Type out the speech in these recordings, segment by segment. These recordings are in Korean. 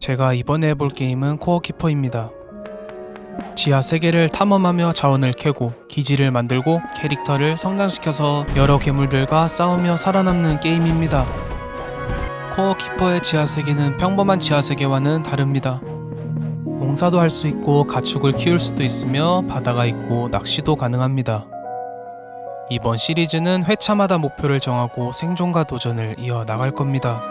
제가 이번에 해볼 게임은 코어 키퍼입니다. 지하 세계를 탐험하며 자원을 캐고 기지를 만들고 캐릭터를 성장시켜서 여러 괴물들과 싸우며 살아남는 게임입니다. 코어 키퍼의 지하 세계는 평범한 지하 세계와는 다릅니다. 농사도 할 수 있고 가축을 키울 수도 있으며 바다가 있고 낚시도 가능합니다. 이번 시리즈는 회차마다 목표를 정하고 생존과 도전을 이어나갈 겁니다.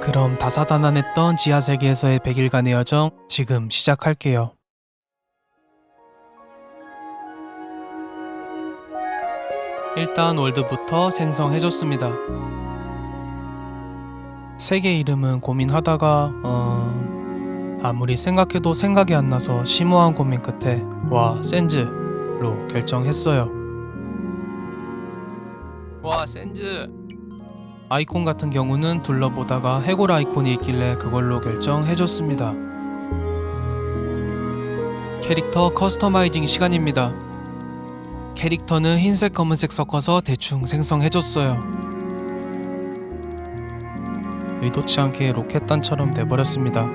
그럼 다사다난했던 지하세계에서의 100일간의 여정 지금 시작할게요. 일단 월드부터 생성해줬습니다. 세계 이름은 고민하다가 아무리 생각해도 생각이 안 나서 심오한 고민 끝에 센즈로 결정했어요. 센즈! 아이콘 같은 경우는 둘러보다가 해골 아이콘이 있길래 그걸로 결정해줬습니다. 캐릭터 커스터마이징 시간입니다. 캐릭터는 흰색 검은색 섞어서 대충 생성해줬어요. 의도치 않게 로켓단처럼 돼버렸습니다.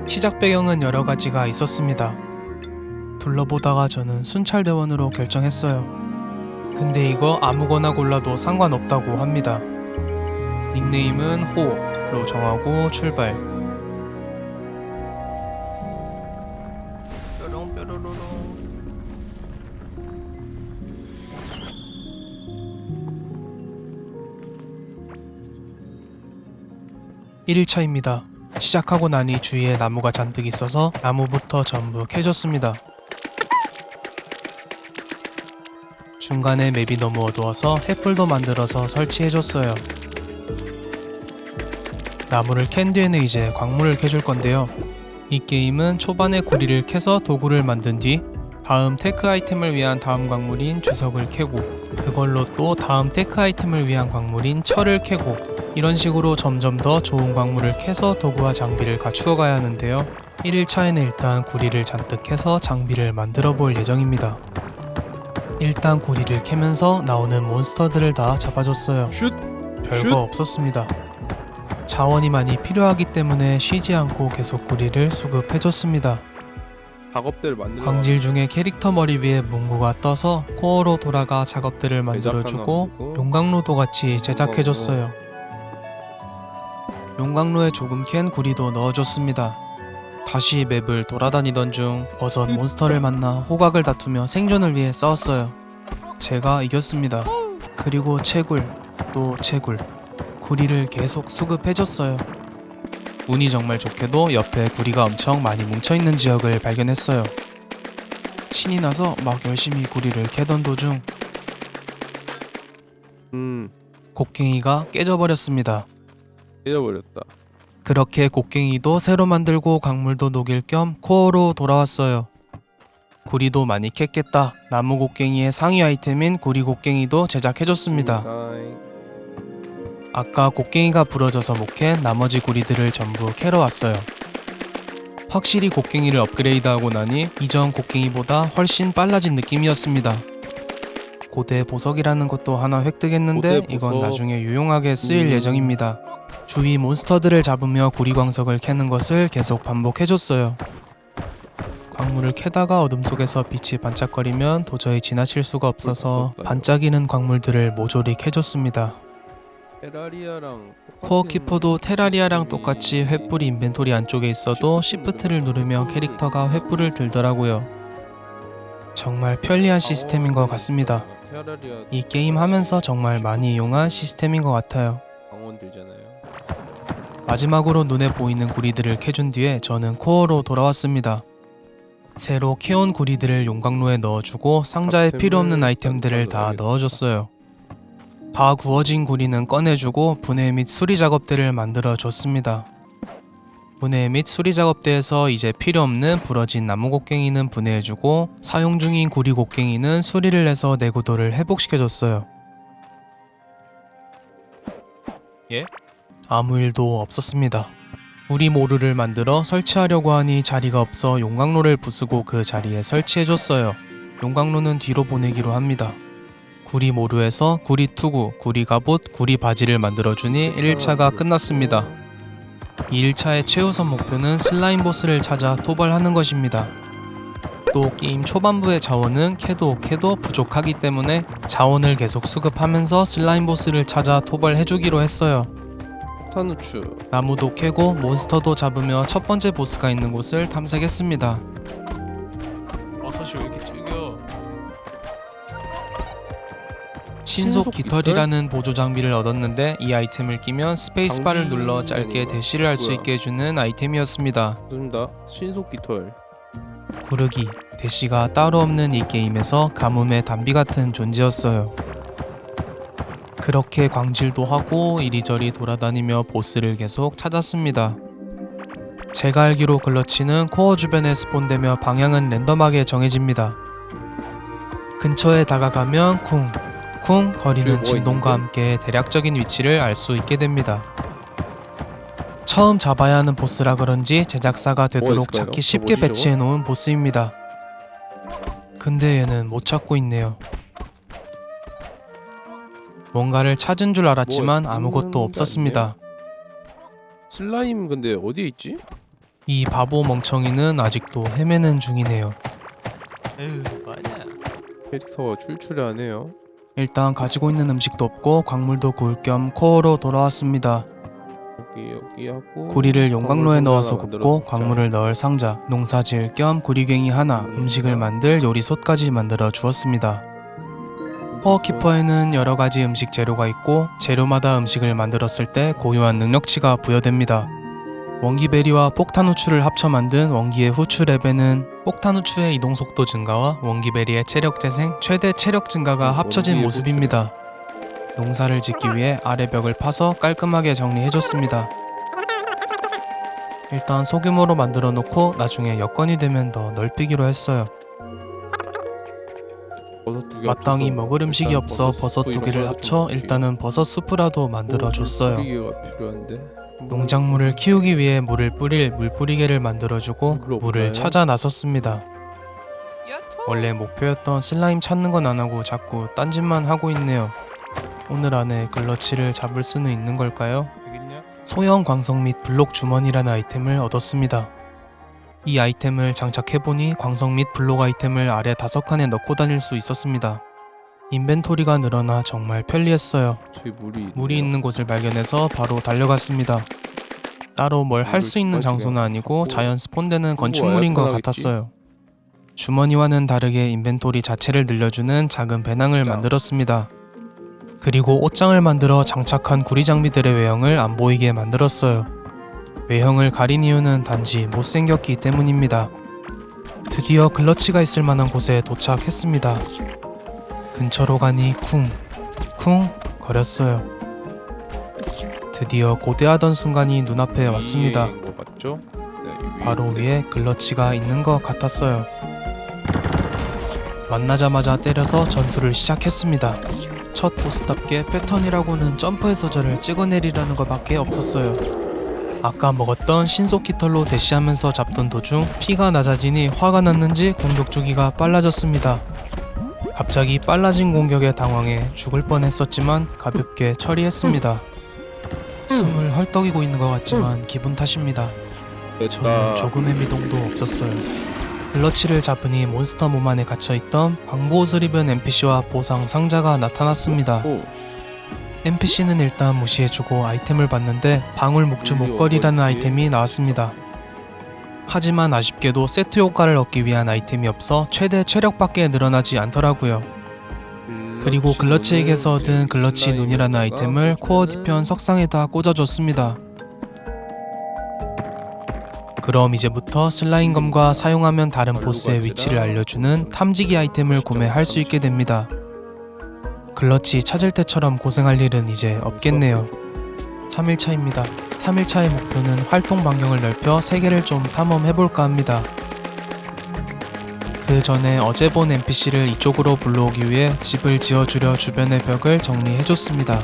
시작 배경은 여러 가지가 있었습니다. 둘러보다가 저는 순찰대원으로 결정했어요. 근데 이거 아무거나 골라도 상관없다고 합니다. 닉네임은 호로 정하고 출발. 뾰롱뾰로로롱. 1일차입니다. 시작하고 나니 주위에 나무가 잔뜩 있어서 나무부터 전부 캐줬습니다. 중간에 맵이 너무 어두워서 횃불도 만들어서 설치해줬어요. 나무를 캔 뒤에는 이제 광물을 캐줄 건데요. 이 게임은 초반에 구리를 캐서 도구를 만든 뒤 다음 테크 아이템을 위한 다음 광물인 주석을 캐고 그걸로 또 다음 테크 아이템을 위한 광물인 철을 캐고 이런 식으로 점점 더 좋은 광물을 캐서 도구와 장비를 갖추어 가야 하는데요. 1일차에는 일단 구리를 잔뜩 캐서 장비를 만들어 볼 예정입니다. 일단 구리를 캐면서 나오는 몬스터들을 다 잡아줬어요. 별거 없었습니다. 자원이 많이 필요하기 때문에 쉬지 않고 계속 구리를 수급해줬습니다. 작업대를 만들어. 광질 중에 캐릭터 머리 위에 문구가 떠서 코어로 돌아가 작업들을 만들어주고 용광로도 같이 제작해줬어요. 용광로에 조금 캔 구리도 넣어줬습니다. 다시 맵을 돌아다니던 중 버섯 몬스터를 만나 호각을 다투며 생존을 위해 싸웠어요. 제가 이겼습니다. 그리고 채굴, 또 채굴, 구리를 계속 수급해줬어요. 운이 정말 좋게도 옆에 구리가 엄청 많이 뭉쳐있는 지역을 발견했어요. 신이 나서 막 열심히 구리를 캐던 도중 곡괭이가 깨져버렸습니다. 깨져버렸다. 그렇게 곡괭이도 새로 만들고 광물도 녹일 겸 코어로 돌아왔어요. 구리도 많이 캤겠다. 나무 곡괭이의 상위 아이템인 구리 곡괭이도 제작해줬습니다. 아까 곡괭이가 부러져서 못 캔 나머지 구리들을 전부 캐러 왔어요. 확실히 곡괭이를 업그레이드하고 나니 이전 곡괭이보다 훨씬 빨라진 느낌이었습니다. 고대 보석이라는 것도 하나 획득했는데 이건 나중에 유용하게 쓰일 예정입니다. 주위 몬스터들을 잡으며 구리광석을 캐는 것을 계속 반복해줬어요. 광물을 캐다가 어둠 속에서 빛이 반짝거리면 도저히 지나칠 수가 없어서 반짝이는 광물들을 모조리 캐줬습니다. 코어 키퍼도 테라리아랑 똑같이 횃불이 인벤토리 안쪽에 있어도 시프트를 누르면 캐릭터가 횃불을 들더라고요. 정말 편리한 시스템인 것 같습니다. 이 게임 하면서 정말 많이 이용한 시스템인 것 같아요. 마지막으로 눈에 보이는 구리들을 캐준 뒤에 저는 코어로 돌아왔습니다. 새로 캐온 구리들을 용광로에 넣어주고 상자에 필요없는 아이템들을 다 넣어줬어요. 다 구워진 구리는 꺼내주고 분해 및 수리 작업대를 만들어줬습니다. 분해 및 수리 작업대에서 이제 필요없는 부러진 나무 곡괭이는 분해해주고 사용 중인 구리 곡괭이는 수리를 해서 내구도를 회복시켜줬어요. 아무 일도 없었습니다. 구리 모루를 만들어 설치하려고 하니 자리가 없어 용광로를 부수고 그 자리에 설치해줬어요. 용광로는 뒤로 보내기로 합니다. 구리 모루에서 구리 투구, 구리 갑옷, 구리 바지를 만들어주니 1일차가 끝났습니다. 2일차의 최우선 목표는 슬라임 보스를 찾아 토벌하는 것입니다. 또 게임 초반부의 자원은 캐도 부족하기 때문에 자원을 계속 수급하면서 슬라임 보스를 찾아 토벌해주기로 했어요. 폭탄우추. 나무도 캐고 몬스터도 잡으며 첫 번째 보스가 있는 곳을 탐색했습니다. 버섯이 왜 이렇게 질겨? 신속 깃털이라는 보조 장비를 얻었는데 이 아이템을 끼면 스페이스바를 눌러 짧게 대시를 할 수 뭐야? 있게 해주는 아이템이었습니다. 좋습니다. 신속 깃털. 구르기, 대시가 따로 없는 이 게임에서 가뭄의 단비 같은 존재였어요. 그렇게 광질도 하고 이리저리 돌아다니며 보스를 계속 찾았습니다. 제가 알기로 글러치는 코어 주변에 스폰되며 방향은 랜덤하게 정해집니다. 근처에 다가가면 쿵 거리는 뭐가 진동과 있는데? 함께 대략적인 위치를 알 수 있게 됩니다. 처음 잡아야 하는 보스라 그런지 제작사가 되도록 있을까요? 찾기 쉽게 뭐지, 저거? 배치해 놓은 보스입니다. 근데 얘는 못 찾고 있네요. 뭔가를 찾은 줄 알았지만 뭐 아무것도 있는 게 없었습니다. 슬라임 근데 어디에 있지? 이 바보 멍청이는 아직도 헤매는 중이네요. 캐릭터가 출출하네요. 일단 가지고 있는 음식도 없고 광물도 구울 겸 코어로 돌아왔습니다. 여기 하고 구리를 용광로에 광물 넣어서 상자가 굽고 만들어졌죠. 광물을 넣을 상자, 농사 지을 겸 구리괭이 하나, 음식을 만들 요리솥까지 만들어 주었습니다. 파워키퍼에는 여러가지 음식 재료가 있고 재료마다 음식을 만들었을 때 고유한 능력치가 부여됩니다. 원기베리와 폭탄후추를 합쳐 만든 원기의 후추 랩에는 폭탄후추의 이동속도 증가와 원기베리의 체력 재생, 최대 체력 증가가 합쳐진 원기의 모습입니다. 농사를 짓기 위해 아래 벽을 파서 깔끔하게 정리해줬습니다. 일단 소규모로 만들어 놓고 나중에 여건이 되면 더 넓히기로 했어요. 버섯 2개 마땅히 없어서 먹을 음식이 일단 없어 버섯 수프 두 이런 개를 거 합쳐 좀 줄게요. 일단은 버섯 수프라도 만들어 줬어요. 뿌리개가 필요한데. 농작물을 키우기 위해 물을 뿌릴 물뿌리개를 만들어주고 물을 물을 없나요? 찾아 나섰습니다. 원래 목표였던 슬라임 찾는 건 안 하고 자꾸 딴짓만 하고 있네요. 오늘 안에 글러치를 잡을 수는 있는 걸까요? 소형 광석 및 블록 주머니라는 아이템을 얻었습니다. 이 아이템을 장착해보니 광석 및 블록 아이템을 아래 5칸에 넣고 다닐 수 있었습니다. 인벤토리가 늘어나 정말 편리했어요. 저기 물이 있는 곳을 발견해서 바로 달려갔습니다. 따로 뭘 할 수 있는 장소는 아니고 자연 스폰되는 건축물인 것 같았어요. 주머니와는 다르게 인벤토리 자체를 늘려주는 작은 배낭을 만들었습니다. 그리고 옷장을 만들어 장착한 구리 장비들의 외형을 안 보이게 만들었어요. 외형을 가린 이유는 단지 못생겼기 때문입니다. 드디어 글러치가 있을 만한 곳에 도착했습니다. 근처로 가니 쿵 거렸어요. 드디어 고대하던 순간이 눈앞에 왔습니다. 거 맞죠? 네, 바로 위에 글러치가 있는 것 같았어요. 만나자마자 때려서 전투를 시작했습니다. 첫 보스답게 패턴이라고는 점프해서 저를 찍어내리라는 것밖에 없었어요. 아까 먹었던 신속 깃털로 대시하면서 잡던 도중 피가 낮아지니 화가 났는지 공격 주기가 빨라졌습니다. 갑자기 빨라진 공격에 당황해 죽을 뻔했었지만 가볍게 처리했습니다. 숨을 헐떡이고 있는 것 같지만 기분 탓입니다. 저는 조금의 미동도 없었어요. 글러치를 잡으니 몬스터 몸 안에 갇혀있던 광보옷을 입은 NPC와 보상 상자가 나타났습니다. 오, NPC는 일단 무시해주고 아이템을 봤는데 방울 묵주 목걸이라는 아이템이 나왔습니다. 하지만 아쉽게도 세트 효과를 얻기 위한 아이템이 없어 최대 체력밖에 늘어나지 않더라고요. 그리고 글러치에게서 얻은 글러치 눈이라는 아이템을 코어 뒤편 석상에다 꽂아줬습니다. 그럼 이제부터 슬라임검과 사용하면 다른 보스의 위치를 알려주는 탐지기 아이템을 구매할 수 있게 됩니다. 글러치 찾을 때처럼 고생할 일은 이제 없겠네요. 3일차입니다. 3일차의 목표는 활동 반경을 넓혀 세계를 좀 탐험해볼까 합니다. 그 전에 어제 본 NPC를 이쪽으로 불러오기 위해 집을 지어주려 주변의 벽을 정리해줬습니다.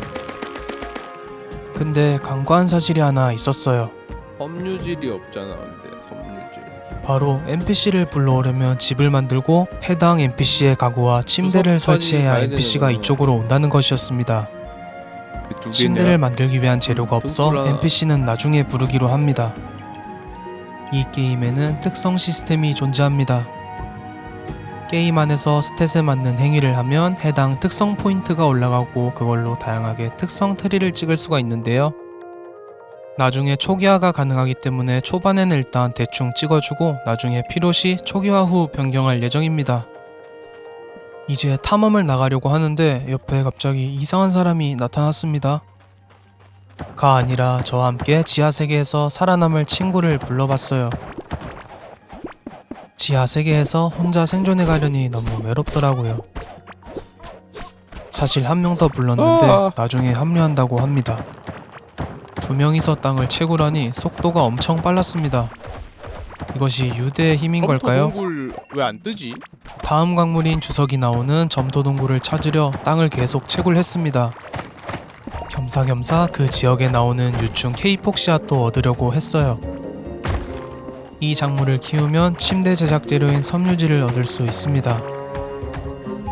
근데 간과한 사실이 하나 있었어요. 섬유질이 없잖아. 근데 섬유질. 바로 NPC를 불러오려면 집을 만들고 해당 NPC의 가구와 침대를 주석까지 설치해야 가야 NPC가 되는구나. 이쪽으로 온다는 것이었습니다. 침대를 만들기 위한 재료가 없어 뚱뚱하다. NPC는 나중에 부르기로 합니다. 이 게임에는 특성 시스템이 존재합니다. 게임 안에서 스탯에 맞는 행위를 하면 해당 특성 포인트가 올라가고 그걸로 다양하게 특성 트리를 찍을 수가 있는데요. 나중에 초기화가 가능하기 때문에 초반에는 일단 대충 찍어주고 나중에 필요시 초기화 후 변경할 예정입니다. 이제 탐험을 나가려고 하는데 옆에 갑자기 이상한 사람이 나타났습니다. 가 아니라 저와 함께 지하세계에서 살아남을 친구를 불러봤어요. 지하세계에서 혼자 생존해 가려니 너무 외롭더라고요. 사실 한 명 더 불렀는데 나중에 합류한다고 합니다. 두 명이서 땅을 채굴하니 속도가 엄청 빨랐습니다. 이것이 유대의 힘인 걸까요? 동굴 왜 안 뜨지? 다음 광물인 주석이 나오는 점토 동굴을 찾으려 땅을 계속 채굴했습니다. 겸사겸사 그 지역에 나오는 유충 케이폭시앗도 얻으려고 했어요. 이 작물을 키우면 침대 제작 재료인 섬유질을 얻을 수 있습니다.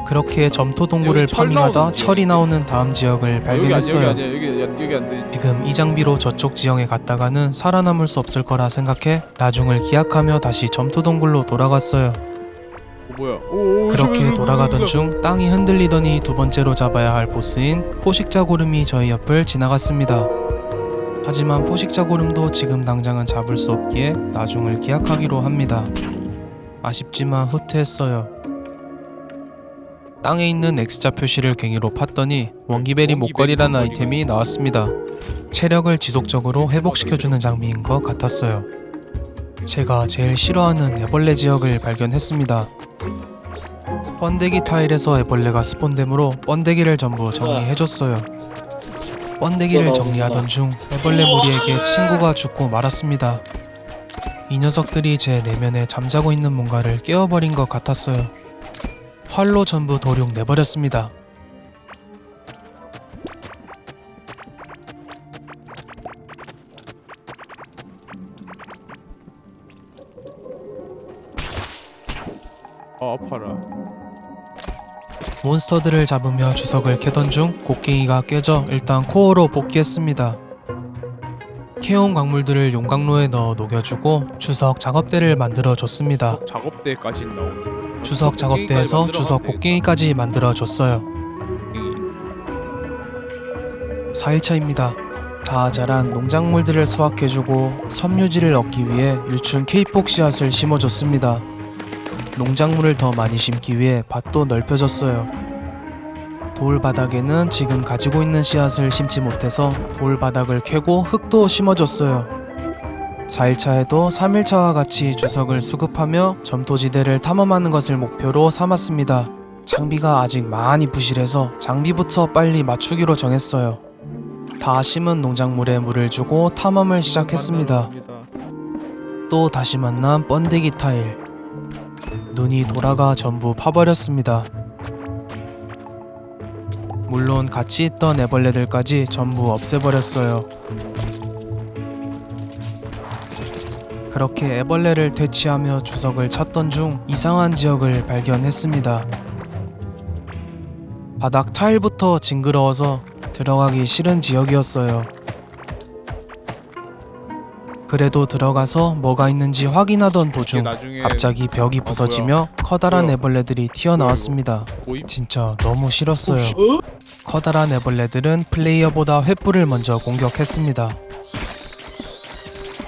그렇게 점토 동굴을 여기 철 파밍하다 나오는지. 철이 나오는 다음 지역을 발견했어요. 여기 안 돼. 지금 이 장비로 저쪽 지형에 갔다가는 살아남을 수 없을 거라 생각해 나중을 기약하며 다시 점토 동굴로 돌아갔어요. 뭐야? 그렇게 돌아가던 중 땅이 흔들리더니 두 번째로 잡아야 할 보스인 포식자 고름이 저희 옆을 지나갔습니다. 하지만 포식자 고름도 지금 당장은 잡을 수 없기에 나중을 기약하기로 합니다. 아쉽지만 후퇴했어요. 땅에 있는 X자 표시를 괭이로 팠더니 원기베리 목걸이라는 아이템이 나왔습니다. 체력을 지속적으로 회복시켜주는 장비인 것 같았어요. 제가 제일 싫어하는 애벌레 지역을 발견했습니다. 번데기 타일에서 애벌레가 스폰되므로 번데기를 전부 정리해줬어요. 번데기를 정리하던 중 애벌레 무리에게 친구가 죽고 말았습니다. 이 녀석들이 제 내면에 잠자고 있는 뭔가를 깨워버린 것 같았어요. 활로 전부 도륙 내버렸습니다. 아파라. 몬스터들을 잡으며 주석을 캐던 중 곡괭이가 깨져 일단 코어로 복귀했습니다. 캐온 광물들을 용광로에 넣어 녹여주고 주석 작업대를 만들어줬습니다. 작업대까지 나오네. 주석 작업대에서 주석 곡괭이까지 만들어줬어요. 4일차입니다. 다 자란 농작물들을 수확해주고 섬유질을 얻기 위해 유충 케이폭 씨앗을 심어줬습니다. 농작물을 더 많이 심기 위해 밭도 넓혀졌어요. 돌 바닥에는 지금 가지고 있는 씨앗을 심지 못해서 돌 바닥을 캐고 흙도 심어줬어요. 4일차에도 3일차와 같이 주석을 수급하며 점토지대를 탐험하는 것을 목표로 삼았습니다. 장비가 아직 많이 부실해서 장비부터 빨리 맞추기로 정했어요. 다 심은 농작물에 물을 주고 탐험을 시작했습니다. 또 다시 만난 번데기 타일. 눈이 돌아가 전부 파버렸습니다. 물론 같이 있던 애벌레들까지 전부 없애버렸어요. 그렇게 애벌레를 퇴치하며 주석을 찾던 중 이상한 지역을 발견했습니다. 바닥 타일부터 징그러워서 들어가기 싫은 지역이었어요. 그래도 들어가서 뭐가 있는지 확인하던 도중 갑자기 벽이 부서지며 커다란 애벌레들이 튀어나왔습니다. 진짜 너무 싫었어요. 커다란 애벌레들은 플레이어보다 횃불을 먼저 공격했습니다.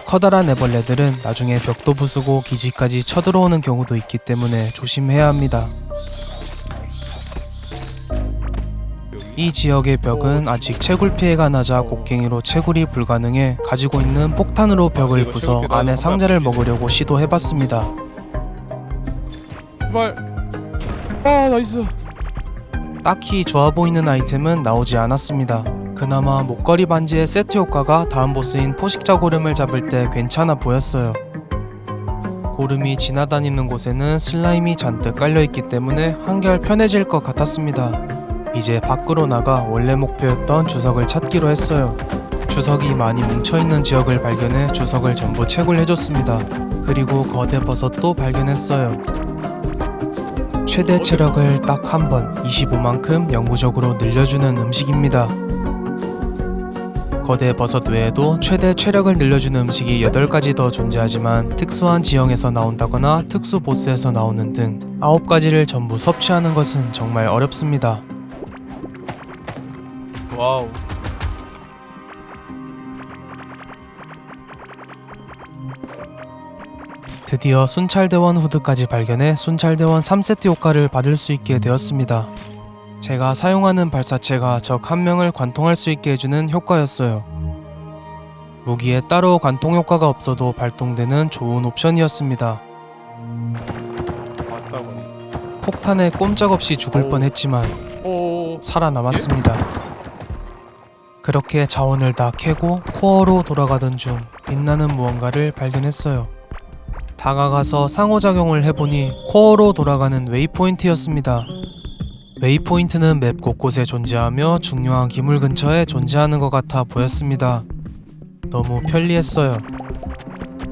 커다란 애벌레들은 나중에 벽도 부수고 기지까지 쳐들어오는 경우도 있기 때문에 조심해야 합니다. 이 지역의 벽은 아직 채굴 피해가 낮아 곡괭이로 채굴이 불가능해 가지고 있는 폭탄으로 벽을 부숴 안에 상자를 먹으려고 시도해봤습니다. 제발. 아 나이스. 딱히 좋아 보이는 아이템은 나오지 않았습니다. 그나마 목걸이 반지의 세트 효과가 다음 보스인 포식자 고름을 잡을 때 괜찮아 보였어요. 고름이 지나다니는 곳에는 슬라임이 잔뜩 깔려있기 때문에 한결 편해질 것 같았습니다. 이제 밖으로 나가 원래 목표였던 주석을 찾기로 했어요. 주석이 많이 뭉쳐있는 지역을 발견해 주석을 전부 채굴해줬습니다. 그리고 거대 버섯도 발견했어요. 최대 체력을 딱 한 번 25만큼 영구적으로 늘려주는 음식입니다. 거대 버섯 외에도 최대 체력을 늘려주는 음식이 8가지 더 존재하지만 특수한 지형에서 나온다거나 특수 보스에서 나오는 등 9가지를 전부 섭취하는 것은 정말 어렵습니다. 와우. 드디어 순찰대원 후드까지 발견해 순찰대원 3세트 효과를 받을 수 있게 되었습니다. 제가 사용하는 발사체가 적 한 명을 관통할 수 있게 해주는 효과였어요. 무기에 따로 관통 효과가 없어도 발동되는 좋은 옵션이었습니다. 맞다 보니. 폭탄에 꼼짝없이 죽을 어우. 뻔했지만 오. 살아남았습니다. 그렇게 자원을 다 캐고 코어로 돌아가던 중 빛나는 무언가를 발견했어요. 다가가서 상호작용을 해보니 코어로 돌아가는 웨이포인트였습니다. 웨이포인트는 맵 곳곳에 존재하며 중요한 기물 근처에 존재하는 것 같아 보였습니다. 너무 편리했어요.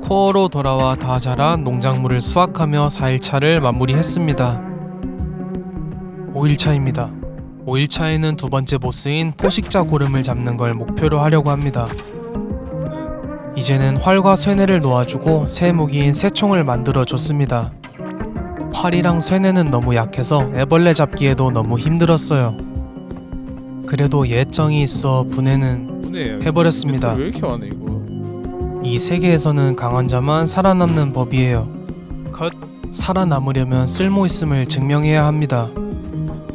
코어로 돌아와 다 자란 농작물을 수확하며 4일차를 마무리했습니다. 5일차입니다. 5일차에는 두 번째 보스인 포식자 고름을 잡는 걸 목표로 하려고 합니다. 이제는 활과 쇠뇌를 놓아주고 새 무기인 새총을 만들어줬습니다. 활이랑 쇠뇌는 너무 약해서 애벌레 잡기에도 너무 힘들었어요. 그래도 예정이 있어 분해는 분해. 해버렸습니다. 왜 이렇게 많아 이거? 이 세계에서는 강한 자만 살아남는 법이에요. 살아남으려면 쓸모있음을 증명해야 합니다.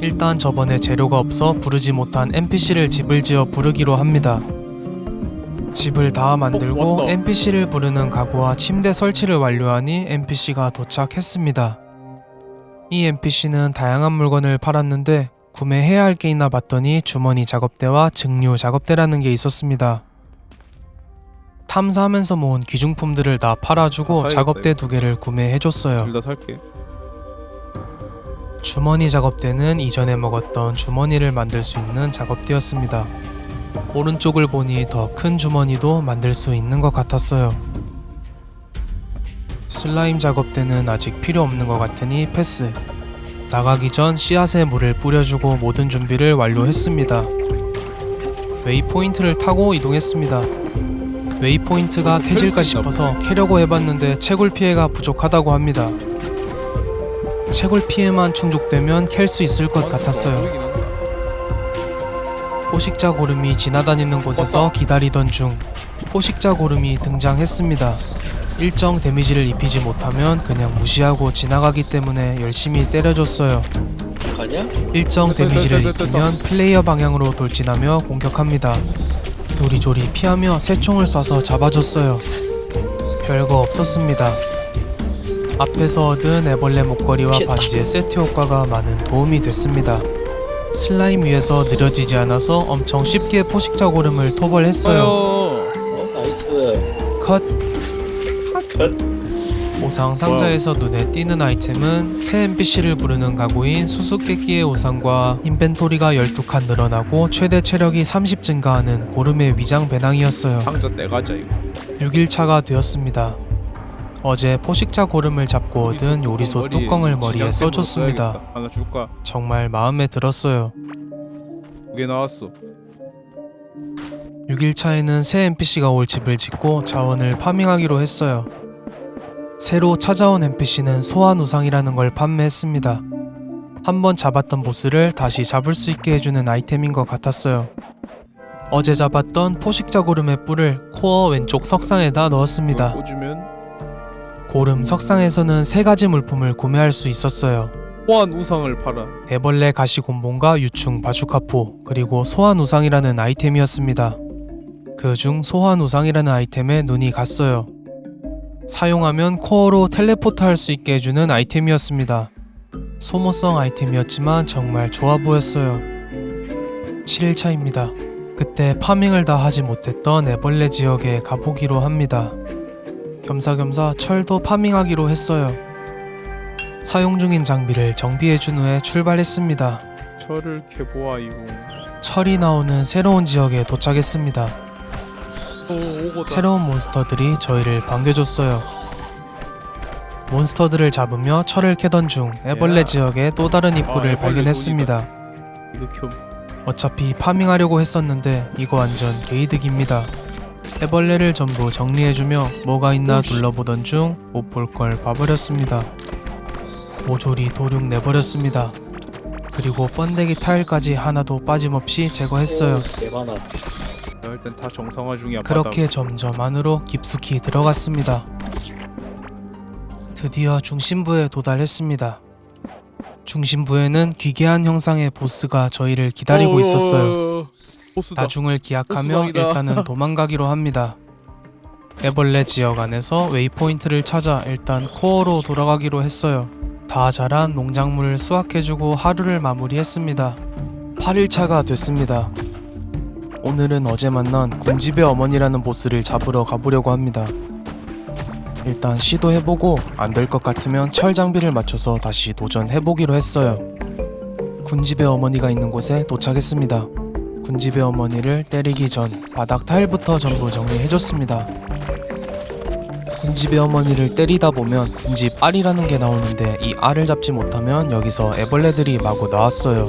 일단 저번에 재료가 없어 부르지 못한 NPC를 집을 지어 부르기로 합니다. 집을 다 만들고 왔다. NPC를 부르는 가구와 침대 설치를 완료하니 NPC가 도착했습니다. 이 NPC는 다양한 물건을 팔았는데 구매해야 할 게 있나 봤더니 주머니 작업대와 증류 작업대라는 게 있었습니다. 탐사하면서 모은 귀중품들을 다 팔아주고 사야겠다, 작업대 이거. 2개를 구매해줬어요. 둘 다 살게. 주머니 작업대는 이전에 먹었던 주머니를 만들 수 있는 작업대였습니다. 오른쪽을 보니 더 큰 주머니도 만들 수 있는 것 같았어요. 슬라임 작업대는 아직 필요 없는 것 같으니 패스. 나가기 전 씨앗에 물을 뿌려주고 모든 준비를 완료했습니다. 웨이포인트를 타고 이동했습니다. 웨이포인트가 캐질까 싶어서 캐려고 해봤는데 채굴 피해가 부족하다고 합니다. 채굴 피해만 충족되면 캘 수 있을 것 같았어요. 포식자 고름이 지나다니는 곳에서 기다리던 중 포식자 고름이 등장했습니다. 일정 데미지를 입히지 못하면 그냥 무시하고 지나가기 때문에 열심히 때려줬어요. 가냐? 일정 데미지를 입히면 플레이어 방향으로 돌진하며 공격합니다. 요리조리 피하며 새총을 쏴서 잡아줬어요. 별거 없었습니다. 앞에서 얻은 애벌레 목걸이와 피했다. 반지의 세트 효과가 많은 도움이 됐습니다. 슬라임 위에서 느려지지 않아서 엄청 쉽게 포식자 고름을 토벌했어요. 나이스. 컷! 컷. 오상 상자에서 눈에 띄는 아이템은 새 NPC를 부르는 가구인 수수께끼의 우상과 인벤토리가 12칸 늘어나고 최대 체력이 30 증가하는 고름의 위장 배낭이었어요. 상자 떼가자 이거. 6일차가 되었습니다. 어제 포식자 고름을 잡고 얻은 요리소 뚜껑을 머리에 써줬습니다. 하나 줄까? 정말 마음에 들었어요. 2개 나왔어. 6일차에는 새 NPC가 올 집을 짓고 자원을 파밍하기로 했어요. 새로 찾아온 NPC는 소환 우상이라는 걸 판매했습니다. 한번 잡았던 보스를 다시 잡을 수 있게 해주는 아이템인 것 같았어요. 어제 잡았던 포식자 고름의 뿔을 코어 왼쪽 석상에다 넣었습니다. 이걸 꽂으면 고름 석상에서는 3가지 물품을 구매할 수 있었어요. 호환 우상을 팔아. 애벌레 가시 곤봉과 유충 바주카포, 그리고 소환 우상이라는 아이템이었습니다. 그중 소환 우상이라는 아이템에 눈이 갔어요. 사용하면 코어로 텔레포트 할 수 있게 해주는 아이템이었습니다. 소모성 아이템이었지만 정말 좋아 보였어요. 7일차입니다. 그때 파밍을 다 하지 못했던 애벌레 지역에 가보기로 합니다. 겸사겸사 철도 파밍하기로 했어요. 사용 중인 장비를 정비해준 후에 출발했습니다. 철을 캐보아 이거. 철이 나오는 새로운 지역에 도착했습니다. 오고다. 새로운 몬스터들이 저희를 반겨줬어요. 몬스터들을 잡으며 철을 캐던 중 애벌레 야. 지역에 또 다른 입구를 애벌레 발견했습니다. 이거 겸. 어차피 파밍하려고 했었는데 이거 완전 개이득입니다. 애벌레를 전부 정리해주며 뭐가 있나 둘러보던 중 못 볼 걸 봐버렸습니다. 모조리 도륙 내버렸습니다. 그리고 번데기 타일까지 하나도 빠짐없이 제거했어요. 대만아. 일단 다 정상화 중이야. 그렇게 점점 안으로 깊숙이 들어갔습니다. 드디어 중심부에 도달했습니다. 중심부에는 기괴한 형상의 보스가 저희를 기다리고 있었어요. 보스다. 나중을 기약하며 보스방이다. 일단은 도망가기로 합니다. 애벌레 지역 안에서 웨이포인트를 찾아 일단 코어로 돌아가기로 했어요. 다 자란 농작물을 수확해주고 하루를 마무리했습니다. 8일차가 됐습니다. 오늘은 어제 만난 군집의 어머니라는 보스를 잡으러 가보려고 합니다. 일단 시도해보고 안 될 것 같으면 철 장비를 맞춰서 다시 도전해보기로 했어요. 군집의 어머니가 있는 곳에 도착했습니다. 군집의 어머니를 때리기 전 바닥 타일부터 전부 정리해줬습니다. 군집의 어머니를 때리다 보면 군집 알이라는 게 나오는데 이 알을 잡지 못하면 여기서 애벌레들이 마구 나왔어요.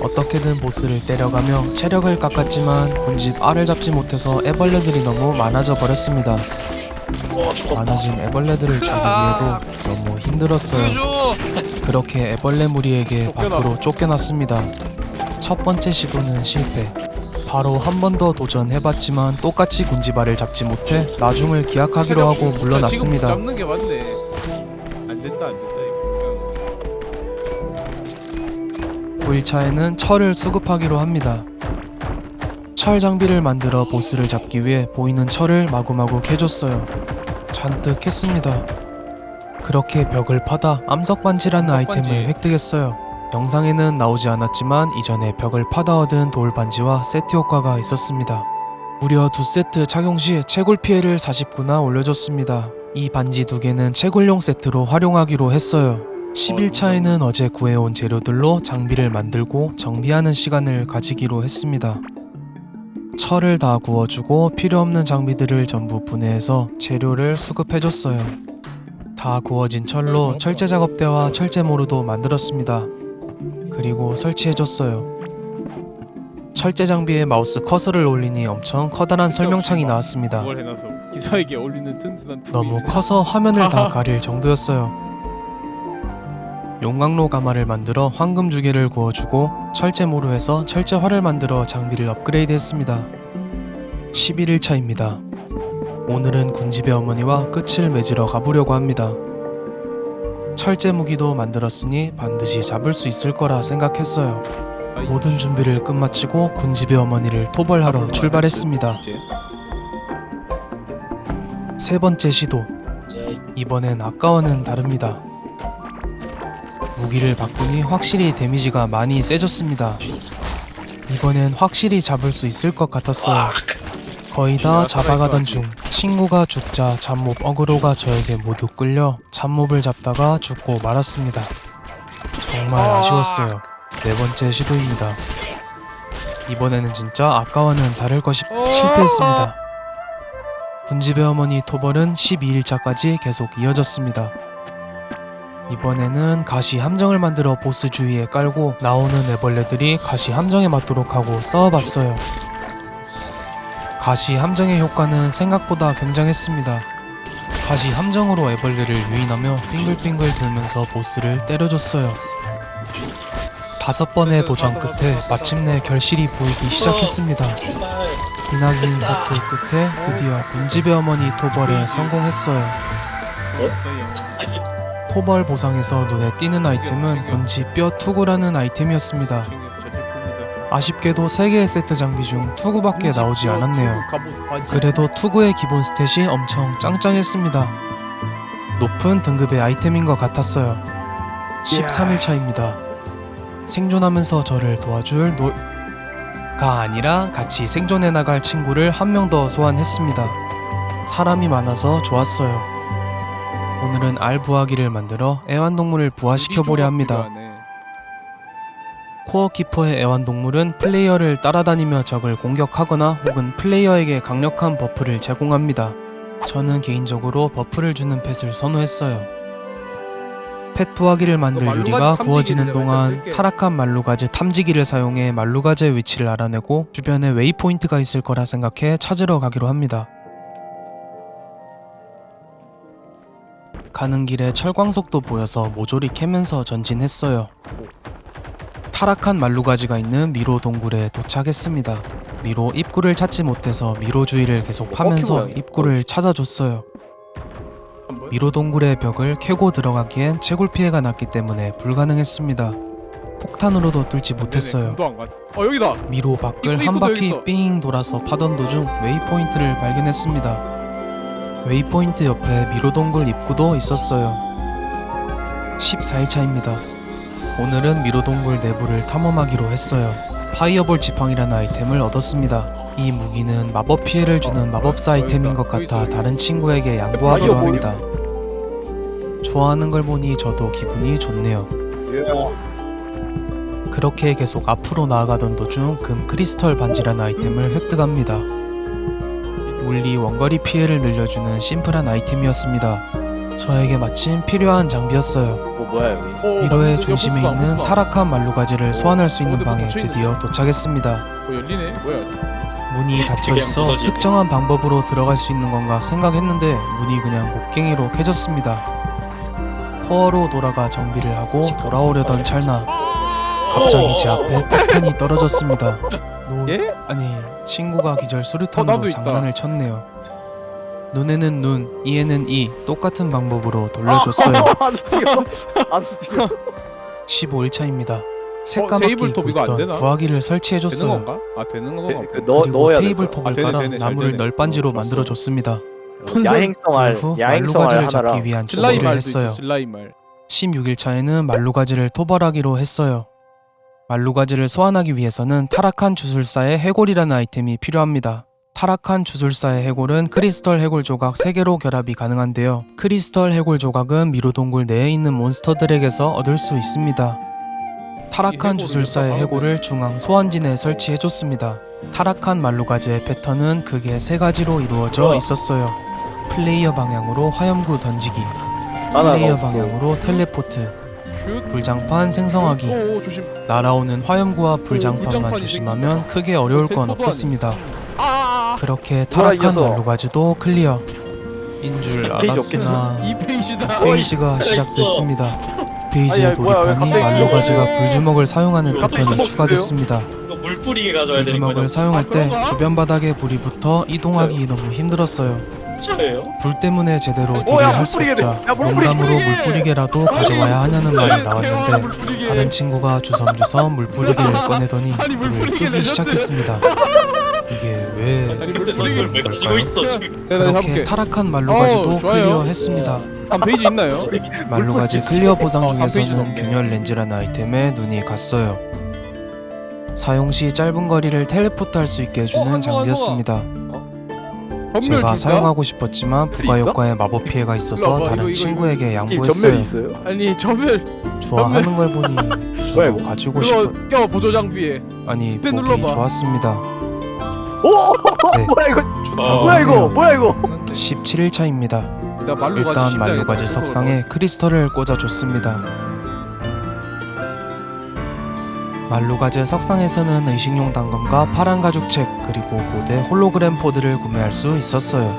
어떻게든 보스를 때려가며 체력을 깎았지만 군집 알을 잡지 못해서 애벌레들이 너무 많아져 버렸습니다. 죽었다. 많아진 애벌레들을 죽이기에도 너무 힘들었어요. 그렇게 애벌레 무리에게 밖으로 쫓겨났습니다. 첫 번째 시도는 실패. 바로 한 번 더 도전해봤지만 똑같이 군지발을 잡지 못해 나중을 기약하기로 하고 물러났습니다. 지금 잡는 게 맞네. 안 됐다 이거. 9일차에는 철을 수급하기로 합니다. 철 장비를 만들어 보스를 잡기 위해 보이는 철을 마구마구 캐줬어요. 잔뜩 했습니다. 그렇게 벽을 파다 암석반지라는 암석반지. 아이템을 획득했어요. 영상에는 나오지 않았지만 이전에 벽을 파다 얻은 돌반지와 세트 효과가 있었습니다. 무려 2세트 착용 시 채굴 피해를 49나 올려줬습니다. 이 반지 2개는 채굴용 세트로 활용하기로 했어요. 10일차에는 어제 구해온 재료들로 장비를 만들고 정비하는 시간을 가지기로 했습니다. 철을 다 구워주고 필요없는 장비들을 전부 분해해서 재료를 수급해줬어요. 다 구워진 철로 철제 작업대와 철제 모루도 만들었습니다. 그리고 설치해줬어요. 철제 장비에 마우스 커서를 올리니 엄청 커다란 설명창이 나왔습니다. 그걸 해놔서 기사에게 어울리는 튼튼한 툴이 너무 있네. 커서 화면을 다 가릴 정도였어요. 용광로 가마를 만들어 황금 주개를 구워주고 철제 모루에서 철제활을 만들어 장비를 업그레이드했습니다. 11일차입니다. 오늘은 군집의 어머니와 끝을 맺으러 가보려고 합니다. 철제 무기도 만들었으니 반드시 잡을 수 있을 거라 생각했어요. 모든 준비를 끝마치고 군집의 어머니를 토벌하러 출발했습니다. 이제 세 번째 시도. 이번엔 아까와는 다릅니다. 무기를 바꾸니 확실히 데미지가 많이 세졌습니다. 이번엔 확실히 잡을 수 있을 것 같았어요. 거의 다 잡아가던 중 친구가 죽자 잡몹 어그로가 저에게 모두 끌려 잡몹을 잡다가 죽고 말았습니다. 정말 아쉬웠어요. 네 번째 시도입니다. 이번에는 진짜 아까와는 다를 것이 실패했습니다. 군집의 어머니 토벌은 12일차까지 계속 이어졌습니다. 이번에는 가시 함정을 만들어 보스 주위에 깔고 나오는 애벌레들이 가시 함정에 맞도록 하고 싸워봤어요. 가시 함정의 효과는 생각보다 굉장했습니다. 가시 함정으로 애벌레를 유인하며 빙글빙글 돌면서 보스를 때려줬어요. 5번의 도전 끝에 마침내 결실이 보이기 시작했습니다. 제발. 기나긴 사투 끝에 드디어 군집의 어머니 토벌에 성공했어요. 토벌 보상에서 눈에 띄는 아이템은 군집 뼈 투구라는 아이템이었습니다. 아쉽게도 3개의 세트 장비 중 투구밖에 나오지 않았네요. 그래도 투구의 기본 스탯이 엄청 짱짱했습니다. 높은 등급의 아이템인 것 같았어요. 13일차입니다. 생존하면서 저를 도와줄 가 아니라 같이 생존해 나갈 친구를 한 명 더 소환했습니다. 사람이 많아서 좋았어요. 오늘은 알 부화기를 만들어 애완동물을 부화시켜보려 합니다. 코어 키퍼의 애완동물은 플레이어를 따라다니며 적을 공격하거나 혹은 플레이어에게 강력한 버프를 제공합니다. 저는 개인적으로 버프를 주는 펫을 선호했어요. 펫 부화기를 만들 말루가지 유리가 탐지기를 구워지는 내가 동안 일단 쓸게. 타락한 말루가지 탐지기를 사용해 말루가지의 위치를 알아내고 주변에 웨이포인트가 있을 거라 생각해 찾으러 가기로 합니다. 가는 길에 철광석도 보여서 모조리 캐면서 전진했어요. 타락한 말루가지가 있는 미로 동굴에 도착했습니다. 미로 입구를 찾지 못해서 미로 주위를 계속 파면서 모양이야. 입구를 찾아줬어요. 미로 동굴의 벽을 캐고 들어가기엔 채굴 피해가 났기 때문에 불가능했습니다. 폭탄으로도 뚫지 못했어요. 금도 안 가. 여기다. 미로 밖을 입구, 한 입구도 바퀴 여기 있어. 삥 돌아서 파던 도중 웨이포인트를 발견했습니다. 웨이포인트 옆에 미로 동굴 입구도 있었어요. 14일차입니다. 오늘은 미로 동굴 내부를 탐험하기로 했어요. 파이어볼 지팡이라는 아이템을 얻었습니다. 이 무기는 마법 피해를 주는 마법사 여기 아이템인 있다. 것 여기 같아 있어, 다른 친구에게 양보하기로 파이어볼. 합니다. 좋아하는 걸 보니 저도 기분이 좋네요. 그렇게 계속 앞으로 나아가던 도중 금 크리스털 반지라는 아이템을 획득합니다. 물리 원거리 피해를 늘려주는 심플한 아이템이었습니다. 저에게 마침 필요한 장비였어요. 뭐야 여기? 미로의 중심에 있는 타락한 말루가지를 소환할 수 있는 방에 드디어 도착했습니다. 열리네. 뭐야? 문이 닫혀 있어 부서지네. 특정한 방법으로 들어갈 수 있는 건가 생각했는데 문이 그냥 곡괭이로 캐졌습니다. 코어로 돌아가 정비를 하고 돌아오려던 찰나 갑자기 제 앞에 폭탄이 떨어졌습니다. 예? 아니 친구가 기절 수류탄으로 나도 있다. 장난을 쳤네요. 눈에는 눈, 이에는 이 똑같은 방법으로 돌려줬어요. 안 움직여. 안 움직여. 15일차입니다. 색까맣게 테이블톱 입고 이거 안 있던 되나? 부화기를 되는 설치해줬어요. 건가? 되는 건가? 넣어야 그리고 돼. 테이블톱을 되네, 깔아 되네, 잘 나무를 되네. 널빤지로 좋았어. 만들어줬습니다. 야행성알 그 후 야행성알 말루가지를 하나랑 잡기 위한 슬라임 준비를 말도 했어요. 있어. 슬라임 말. 16일차에는 말루가지를 토벌하기로 했어요. 말루가지를 소환하기 위해서는 타락한 주술사의 해골이라는 아이템이 필요합니다. 타락한 주술사의 해골은 크리스털 해골 조각 3개로 결합이 가능한데요. 크리스털 해골 조각은 미로 동굴 내에 있는 몬스터들에게서 얻을 수 있습니다. 타락한 해골을 주술사의 다 해골을 중앙 소환진에 설치해줬습니다. 타락한 말루가지의 패턴은 크게 3가지로 이루어져 있었어요. 플레이어 방향으로 화염구 던지기, 하나가 플레이어 없어. 방향으로 텔레포트, 슛. 불장판 생성하기. 오, 조심. 날아오는 화염구와 불장판만 불장판이 조심하면 크게 어려울 건 텔포도 없었습니다. 아. 그렇게 뭐라, 이 타락한 녀석. 말루가지도 클리어. 인 줄 페이지 알았으나 이 페이지다. 페이지가 시작됐습니다. 페이지에 아니, 뭐야, 왜 돌입하니 갑자기 말루가지가 불주먹을 사용하는 갑자기 패턴이 주먹 추가됐습니다. 이거 물 뿌리게 가져야 되는 불주먹을 거냐? 사용할 때 그런가? 주변 바닥에 불이 붙어 이동하기 너무 힘들었어요. 진짜예요? 불 때문에 제대로 딜을 뭐야, 할 수 물 뿌리게 없자 돼. 야, 물 농담으로 뿌리게. 물뿌리개라도 가져와야 하냐는 말이 나왔는데 물뿌리게. 다른 친구가 주섬주섬 물뿌리개를 꺼내더니 아니, 불을 물뿌리개 끄기 레전드. 시작했습니다. 이게 왜 아니, 근데 너 이걸 왜 가지고 걸까요? 있어 지금? 내가 그렇게 해볼게. 타락한 말루가지도 좋아요. 클리어했습니다. 한 페이지 있나요? 말루가지 클리어 보상 3페이지 중에서는 넘게. 균열 렌즈라는 아이템에 눈이 갔어요. 사용 시 짧은 거리를 텔레포트 할 수 있게 해주는 한동안 장비였습니다. 전멸 제가 줄까? 사용하고 싶었지만 부가 있어? 효과에 마법 피해가 있어서 일로 와봐, 다른 이거, 친구에게 이 양보했어요. 전멸이 있어요. 아니 전멸 좋아하는 걸 보니 뭐야, 저도 이거? 가지고 이거 싶어. 껴 보조 장비에. 아니 스페 보기 눌러봐. 좋았습니다. 오 네. 뭐야 이거? 좋다고 뭐야 이거? 하네요. 뭐야 이거? 17일차입니다. 나 말루가지 일단 심장에다 말루가지 꽂아놓은 석상에 크리스털을 꽂아줬습니다. 말루가지 석상에서는 의식용 당근과 파란 가죽책 그리고 고대 홀로그램 포드를 구매할 수 있었어요.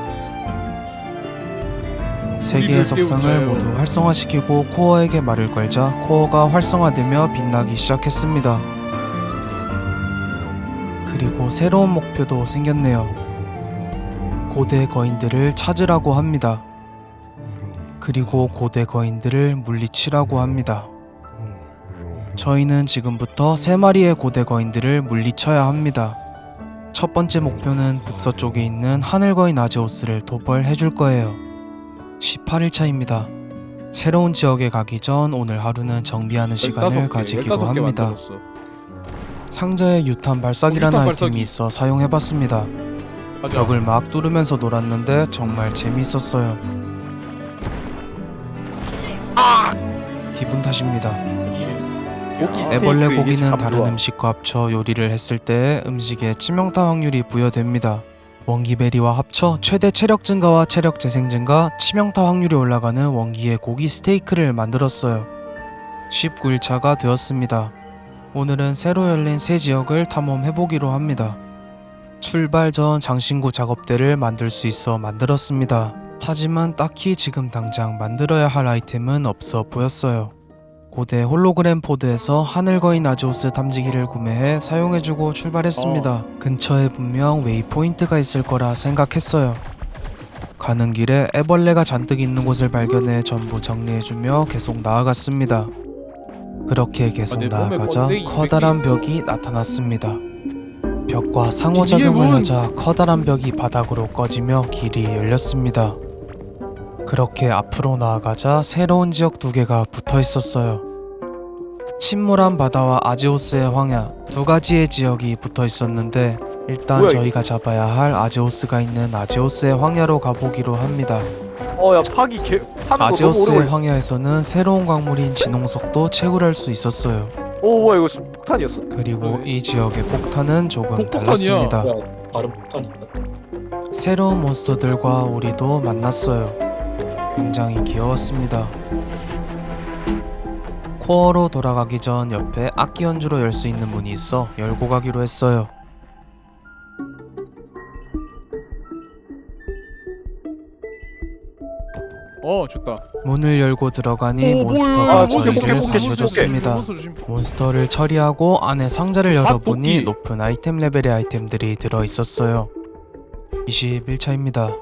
세 개의 우리를 석상을 깨우자요. 모두 활성화시키고 코어에게 말을 걸자 코어가 활성화되며 빛나기 시작했습니다. 그리고 새로운 목표도 생겼네요. 고대 거인들을 찾으라고 합니다. 그리고 고대 거인들을 물리치라고 합니다. 저희는 지금부터 3마리의 고대 거인들을 물리쳐야 합니다. 첫 번째 목표는 북서쪽에 있는 하늘거인 아제오스를 도벌해줄 거예요. 18일차입니다. 새로운 지역에 가기 전 오늘 하루는 정비하는 시간을 15개, 가지기로 15개 합니다. 만들었어. 상자에 유탄 발사기라는 유탄 아이템이 발사기. 있어 사용해봤습니다. 맞아. 벽을 막 뚫으면서 놀았는데 정말 재밌었어요. 기분 탓입니다. 고기 스테이크 애벌레 이게 고기는 참 다른 좋아. 음식과 합쳐 요리를 했을 때 음식에 치명타 확률이 부여됩니다. 원기베리와 합쳐 최대 체력 증가와 체력 재생 증가, 치명타 확률이 올라가는 원기의 고기 스테이크를 만들었어요. 19일차가 되었습니다. 오늘은 새로 열린 새 지역을 탐험해보기로 합니다. 출발 전 장신구 작업대를 만들 수 있어 만들었습니다. 하지만 딱히 지금 당장 만들어야 할 아이템은 없어 보였어요. 고대 홀로그램 포드에서 하늘거인 아지오스 탐지기를 구매해 사용해주고 출발했습니다. 근처에 분명 웨이포인트가 있을 거라 생각했어요. 가는 길에 애벌레가 잔뜩 있는 곳을 발견해 전부 정리해주며 계속 나아갔습니다. 그렇게 계속 내 몸에 나아가자 번데기 200개 커다란 있어. 벽이 나타났습니다. 벽과 상호작용을 하자 커다란 벽이 바닥으로 꺼지며 길이 열렸습니다. 그렇게 앞으로 나아가자 새로운 지역 2개가 붙어 있었어요. 침몰한 바다와 아지오스의 황야, 2가지의 지역이 붙어 있었는데 일단 뭐야, 이게? 저희가 잡아야 할 아지오스가 있는 아지오스의 황야로 가보기로 합니다. 야 파기 개 파는 거 너무 오래 아지오스의 걸려. 황야에서는 새로운 광물인 진홍석도 채굴할 수 있었어요. 뭐야 이거 폭탄이었어? 그리고 그러네. 이 지역의 폭탄은 조금 폭탄이야. 달랐습니다. 뭐야 다른 폭탄인가? 새로운 몬스터들과 우리도 만났어요. 굉장히 귀여웠습니다. 코어로 돌아가기 전 옆에 악기 연주로 열 수 있는 문이 있어 열고 가기로 했어요. 좋다. 문을 열고 들어가니 오, 몬스터가 뭐야. 저희를 포켓, 가져줬습니다. 몬스터 조심. 몬스터를 처리하고 안에 상자를 열어보니 도끼. 높은 아이템 레벨의 아이템들이 들어있었어요. 21차입니다.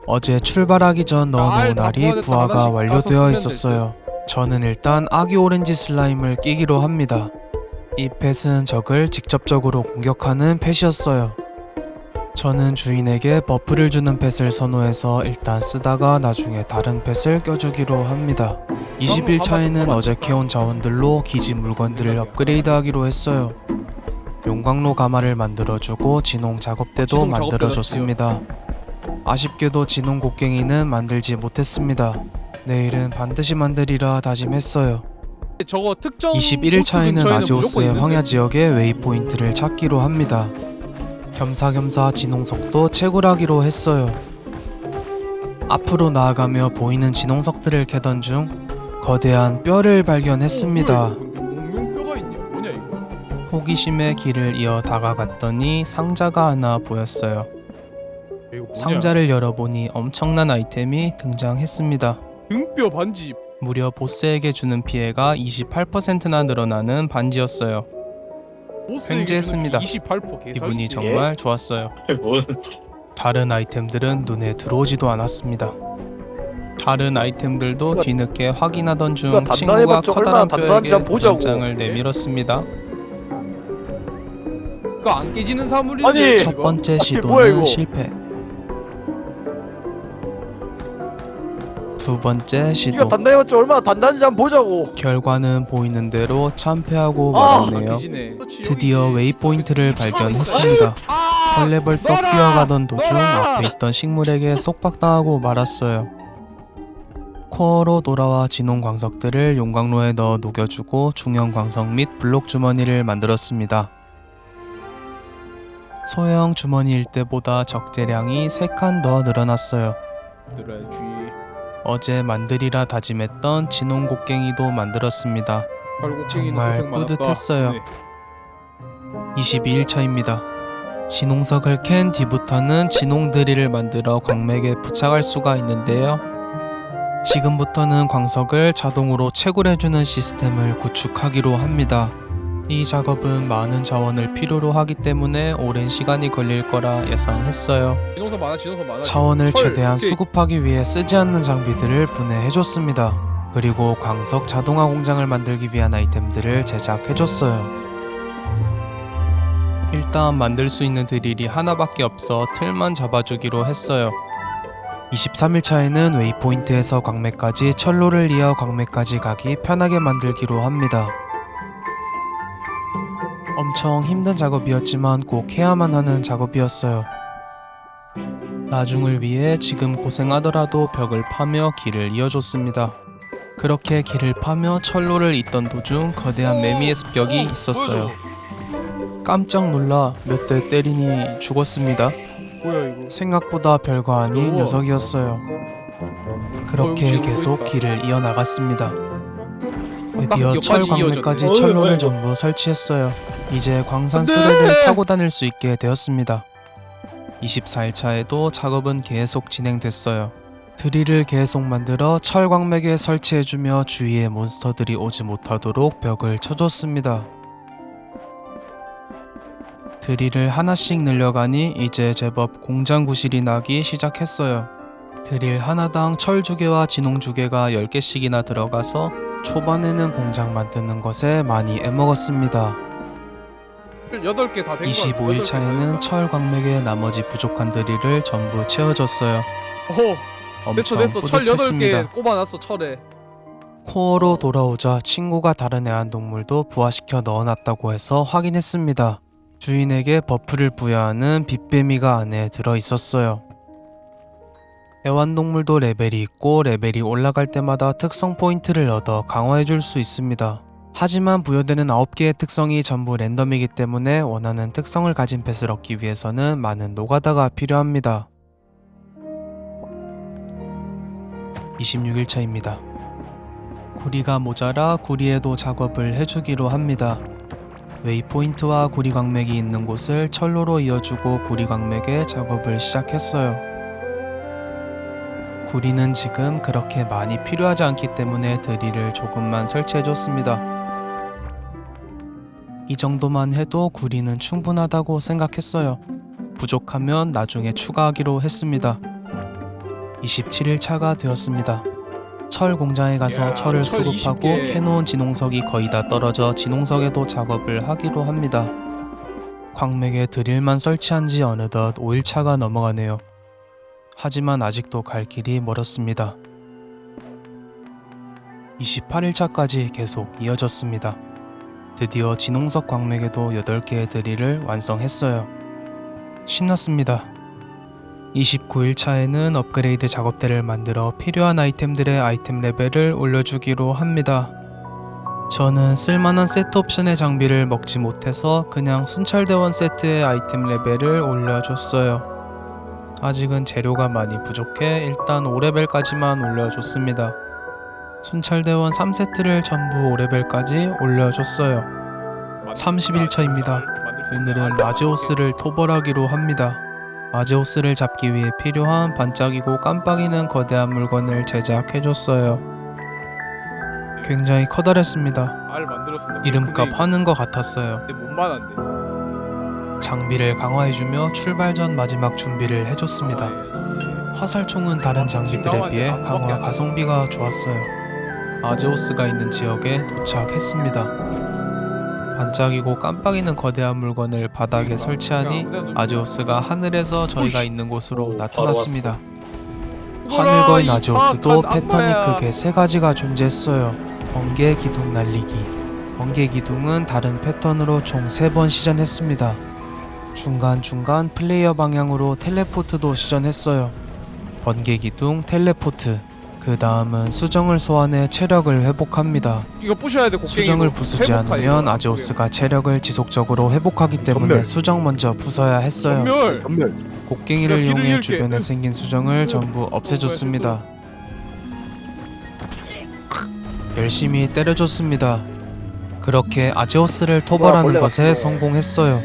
어제 출발하기 전 넣어놓은 다 알이 부화됐어. 부화가 하나씩 완료되어 쓰면 있었어요. 저는 일단 아기 오렌지 슬라임을 끼기로 합니다. 이 펫은 적을 직접적으로 공격하는 펫이었어요. 저는 주인에게 버프를 주는 펫을 선호해서 일단 쓰다가 나중에 다른 펫을 껴주기로 합니다. 21차에는 어제 캐온 자원들로 기지 물건들을 업그레이드하기로 했어요. 용광로 가마를 만들어주고 진홍 작업대도 진홍 작업대가 만들어줬습니다. 아쉽게도 진홍 곡괭이는 만들지 못했습니다. 내일은 반드시 만들이라 다짐했어요. 저거 특정 21일차에는 보스 근처에는 아지오스의 무조건 황야 있는데. 지역의 웨이포인트를 찾기로 합니다. 겸사겸사 진홍석도 채굴하기로 했어요. 앞으로 나아가며 보이는 진홍석들을 캐던 중 거대한 뼈를 발견했습니다. 공룡뼈가 있냐? 뭐냐 이거? 호기심에 길을 이어 다가갔더니 상자가 하나 보였어요. 이거 뭐냐? 상자를 열어보니 엄청난 아이템이 등장했습니다. 등뼈 반지. 무려 보스에게 주는 피해가 28%나 늘어나는 반지였어요. 보스에게 횡재했습니다. 주는 28% 개사기. 기분이 정말 좋았어요. 뭔 다른 아이템들은 눈에 들어오지도 않았습니다. 다른 아이템들도 누가- 뒤늦게 확인하던 중 누가 친구가 단단해봤자 커다란 얼마나 단단한지 뼈에게 한번 보자고. 문장을 내밀었습니다. 그거 안 깨지는 사물인데. 아니, 첫 번째 뭐야, 시도는 이거? 실패. 두 번째 네가 시도. 단단해봤자 얼마나 단단한지 한번 보자고. 결과는 보이는 대로 참패하고 아, 말았네요. 깨지네. 드디어 웨이포인트를 발견했습니다. 헐레벌떡 놔라! 뛰어가던 도중 놔라! 앞에 있던 식물에게 속박당하고 말았어요. 코어로 돌아와 진홍 광석들을 용광로에 넣어 녹여주고 중형 광석 및 블록 주머니를 만들었습니다. 소형 주머니일 때보다 적재량이 3칸 더 늘어났어요. 들어야지. 어제 만들이라 다짐했던 진홍 곡괭이도 만들었습니다. 팔곡쟁이는 정말 고생 많았다. 뿌듯했어요. 네. 22일차입니다. 진홍석을 캔 뒤부터는 진홍 드릴을 만들어 광맥에 부착할 수가 있는데요. 지금부터는 광석을 자동으로 채굴해주는 시스템을 구축하기로 합니다. 이 작업은 많은 자원을 필요로 하기 때문에 오랜 시간이 걸릴 거라 예상했어요. 진홍석 많아. 자원을 철, 최대한 오케이. 수급하기 위해 쓰지 않는 장비들을 분해해줬습니다. 그리고 광석 자동화 공장을 만들기 위한 아이템들을 제작해줬어요. 일단 만들 수 있는 드릴이 하나밖에 없어 틀만 잡아주기로 했어요. 23일차에는 웨이포인트에서 광맥까지 철로를 이어 광맥까지 가기 편하게 만들기로 합니다. 엄청 힘든 작업이었지만 꼭 해야만 하는 작업이었어요. 나중을 위해 지금 고생하더라도 벽을 파며 길을 이어줬습니다. 그렇게 길을 파며 철로를 잇던 도중 거대한 매미의 습격이 있었어요. 깜짝 놀라 몇 대 때리니 죽었습니다. 뭐야 이거? 생각보다 별거 아닌 우와. 녀석이었어요. 그렇게 역시 계속 보이니까. 길을 이어나갔습니다. 드디어 딱 철 여기까지 광맥까지 이어졌네. 철로를 어이. 전부 설치했어요. 이제 광산 안돼! 수레를 타고 다닐 수 있게 되었습니다. 24일차에도 작업은 계속 진행됐어요. 드릴을 계속 만들어 철 광맥에 설치해주며 주위에 몬스터들이 오지 못하도록 벽을 쳐줬습니다. 드릴을 하나씩 늘려가니 이제 제법 공장 구실이 나기 시작했어요. 드릴 하나당 철 2개와 진홍 2개가 10개씩이나 들어가서 초반에는 공장 만드는 것에 많이 애먹었습니다. 8개 다 된 거. 25일 차에는 철 광맥에 나머지 부족한 드릴을 전부 채워줬어요. 엄청 됐어. 철 뿌듯했습니다. 8개 꼽아놨어 철에. 코어로 돌아오자 친구가 다른 애완동물도 부화시켜 넣어놨다고 해서 확인했습니다. 주인에게 버프를 부여하는 빛뱀이가 안에 들어있었어요. 애완동물도 레벨이 있고 레벨이 올라갈 때마다 특성 포인트를 얻어 강화해줄 수 있습니다. 하지만 부여되는 9개의 특성이 전부 랜덤이기 때문에 원하는 특성을 가진 펫을 얻기 위해서는 많은 노가다가 필요합니다. 26일차입니다. 구리가 모자라 구리에도 작업을 해주기로 합니다. 웨이포인트와 구리 광맥이 있는 곳을 철로로 이어주고 구리 광맥에 작업을 시작했어요. 구리는 지금 그렇게 많이 필요하지 않기 때문에 드릴을 조금만 설치해줬습니다. 이 정도만 해도 구리는 충분하다고 생각했어요. 부족하면 나중에 추가하기로 했습니다. 27일차가 되었습니다. 철 공장에 가서 야, 철을 철 수급하고 20개. 캐놓은 진홍석이 거의 다 떨어져 진홍석에도 작업을 하기로 합니다. 광맥에 드릴만 설치한 지 어느덧 5일차가 넘어가네요. 하지만 아직도 갈 길이 멀었습니다. 28일차까지 계속 이어졌습니다. 드디어 진홍석 광맥에도 8개의 드릴을 완성했어요. 신났습니다. 29일차에는 업그레이드 작업대를 만들어 필요한 아이템들의 아이템 레벨을 올려주기로 합니다. 저는 쓸만한 세트 옵션의 장비를 먹지 못해서 그냥 순찰대원 세트의 아이템 레벨을 올려줬어요. 아직은 재료가 많이 부족해 일단 5레벨까지만 올려줬습니다. 순찰대원 3세트를 전부 5레벨까지 올려줬어요. 30일차입니다. 오늘은 아제오스를 토벌하기로 합니다. 아제오스를 잡기 위해 필요한 반짝이고 깜빡이는 거대한 물건을 제작해줬어요. 굉장히 커다랬습니다. 알 만들었습니다. 이름값 하는 것 같았어요. 근데 못만한데. 장비를 강화해주며 출발 전 마지막 준비를 해줬습니다. 화살총은 다른 장비들에 비해 강화 가성비가 좋았어요. 아제오스가 있는 지역에 도착했습니다. 반짝이고 깜빡이는 거대한 물건을 바닥에 설치하니 아제오스가 하늘에서 저희가 있는 곳으로 오, 나타났습니다. 바로 하늘 거인 이 아제오스도 사악한 패턴이 악마야. 크게 3가지가 존재했어요. 번개 기둥 날리기. 번개 기둥은 다른 패턴으로 총 3번 시전했습니다. 중간중간 플레이어 방향으로 텔레포트도 시전했어요. 번개 기둥, 텔레포트. 그 다음은 수정을 소환해 체력을 회복합니다. 이거 부셔야 돼. 곡괭이로. 수정을 부수지 회복하기. 않으면 아제오스가 체력을 지속적으로 회복하기 때문에 전멸. 수정 먼저 부숴야 했어요. 전멸. 전멸. 곡괭이를 야, 길을 이용해 잃게. 주변에 생긴 수정을 전부 없애줬습니다. 열심히 때려줬습니다. 그렇게 아제오스를 토벌하는 벌레 것에 같네. 성공했어요.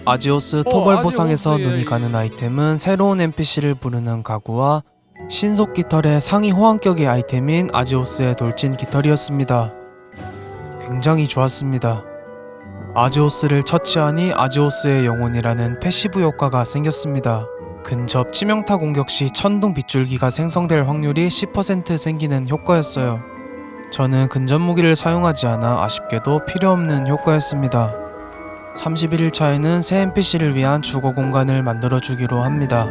아제오스 토벌 보상에서 아제오스의 눈이 가는 아이템은 새로운 NPC를 부르는 가구와 신속 깃털의 상위 호환격의 아이템인 아제오스의 돌진 깃털이었습니다. 굉장히 좋았습니다. 아제오스를 처치하니 아제오스의 영혼이라는 패시브 효과가 생겼습니다. 근접 치명타 공격 시 천둥 빗줄기가 생성될 확률이 10% 생기는 효과였어요. 저는 근접 무기를 사용하지 않아 아쉽게도 필요없는 효과였습니다. 31일차에는 새 NPC를 위한 주거 공간을 만들어주기로 합니다.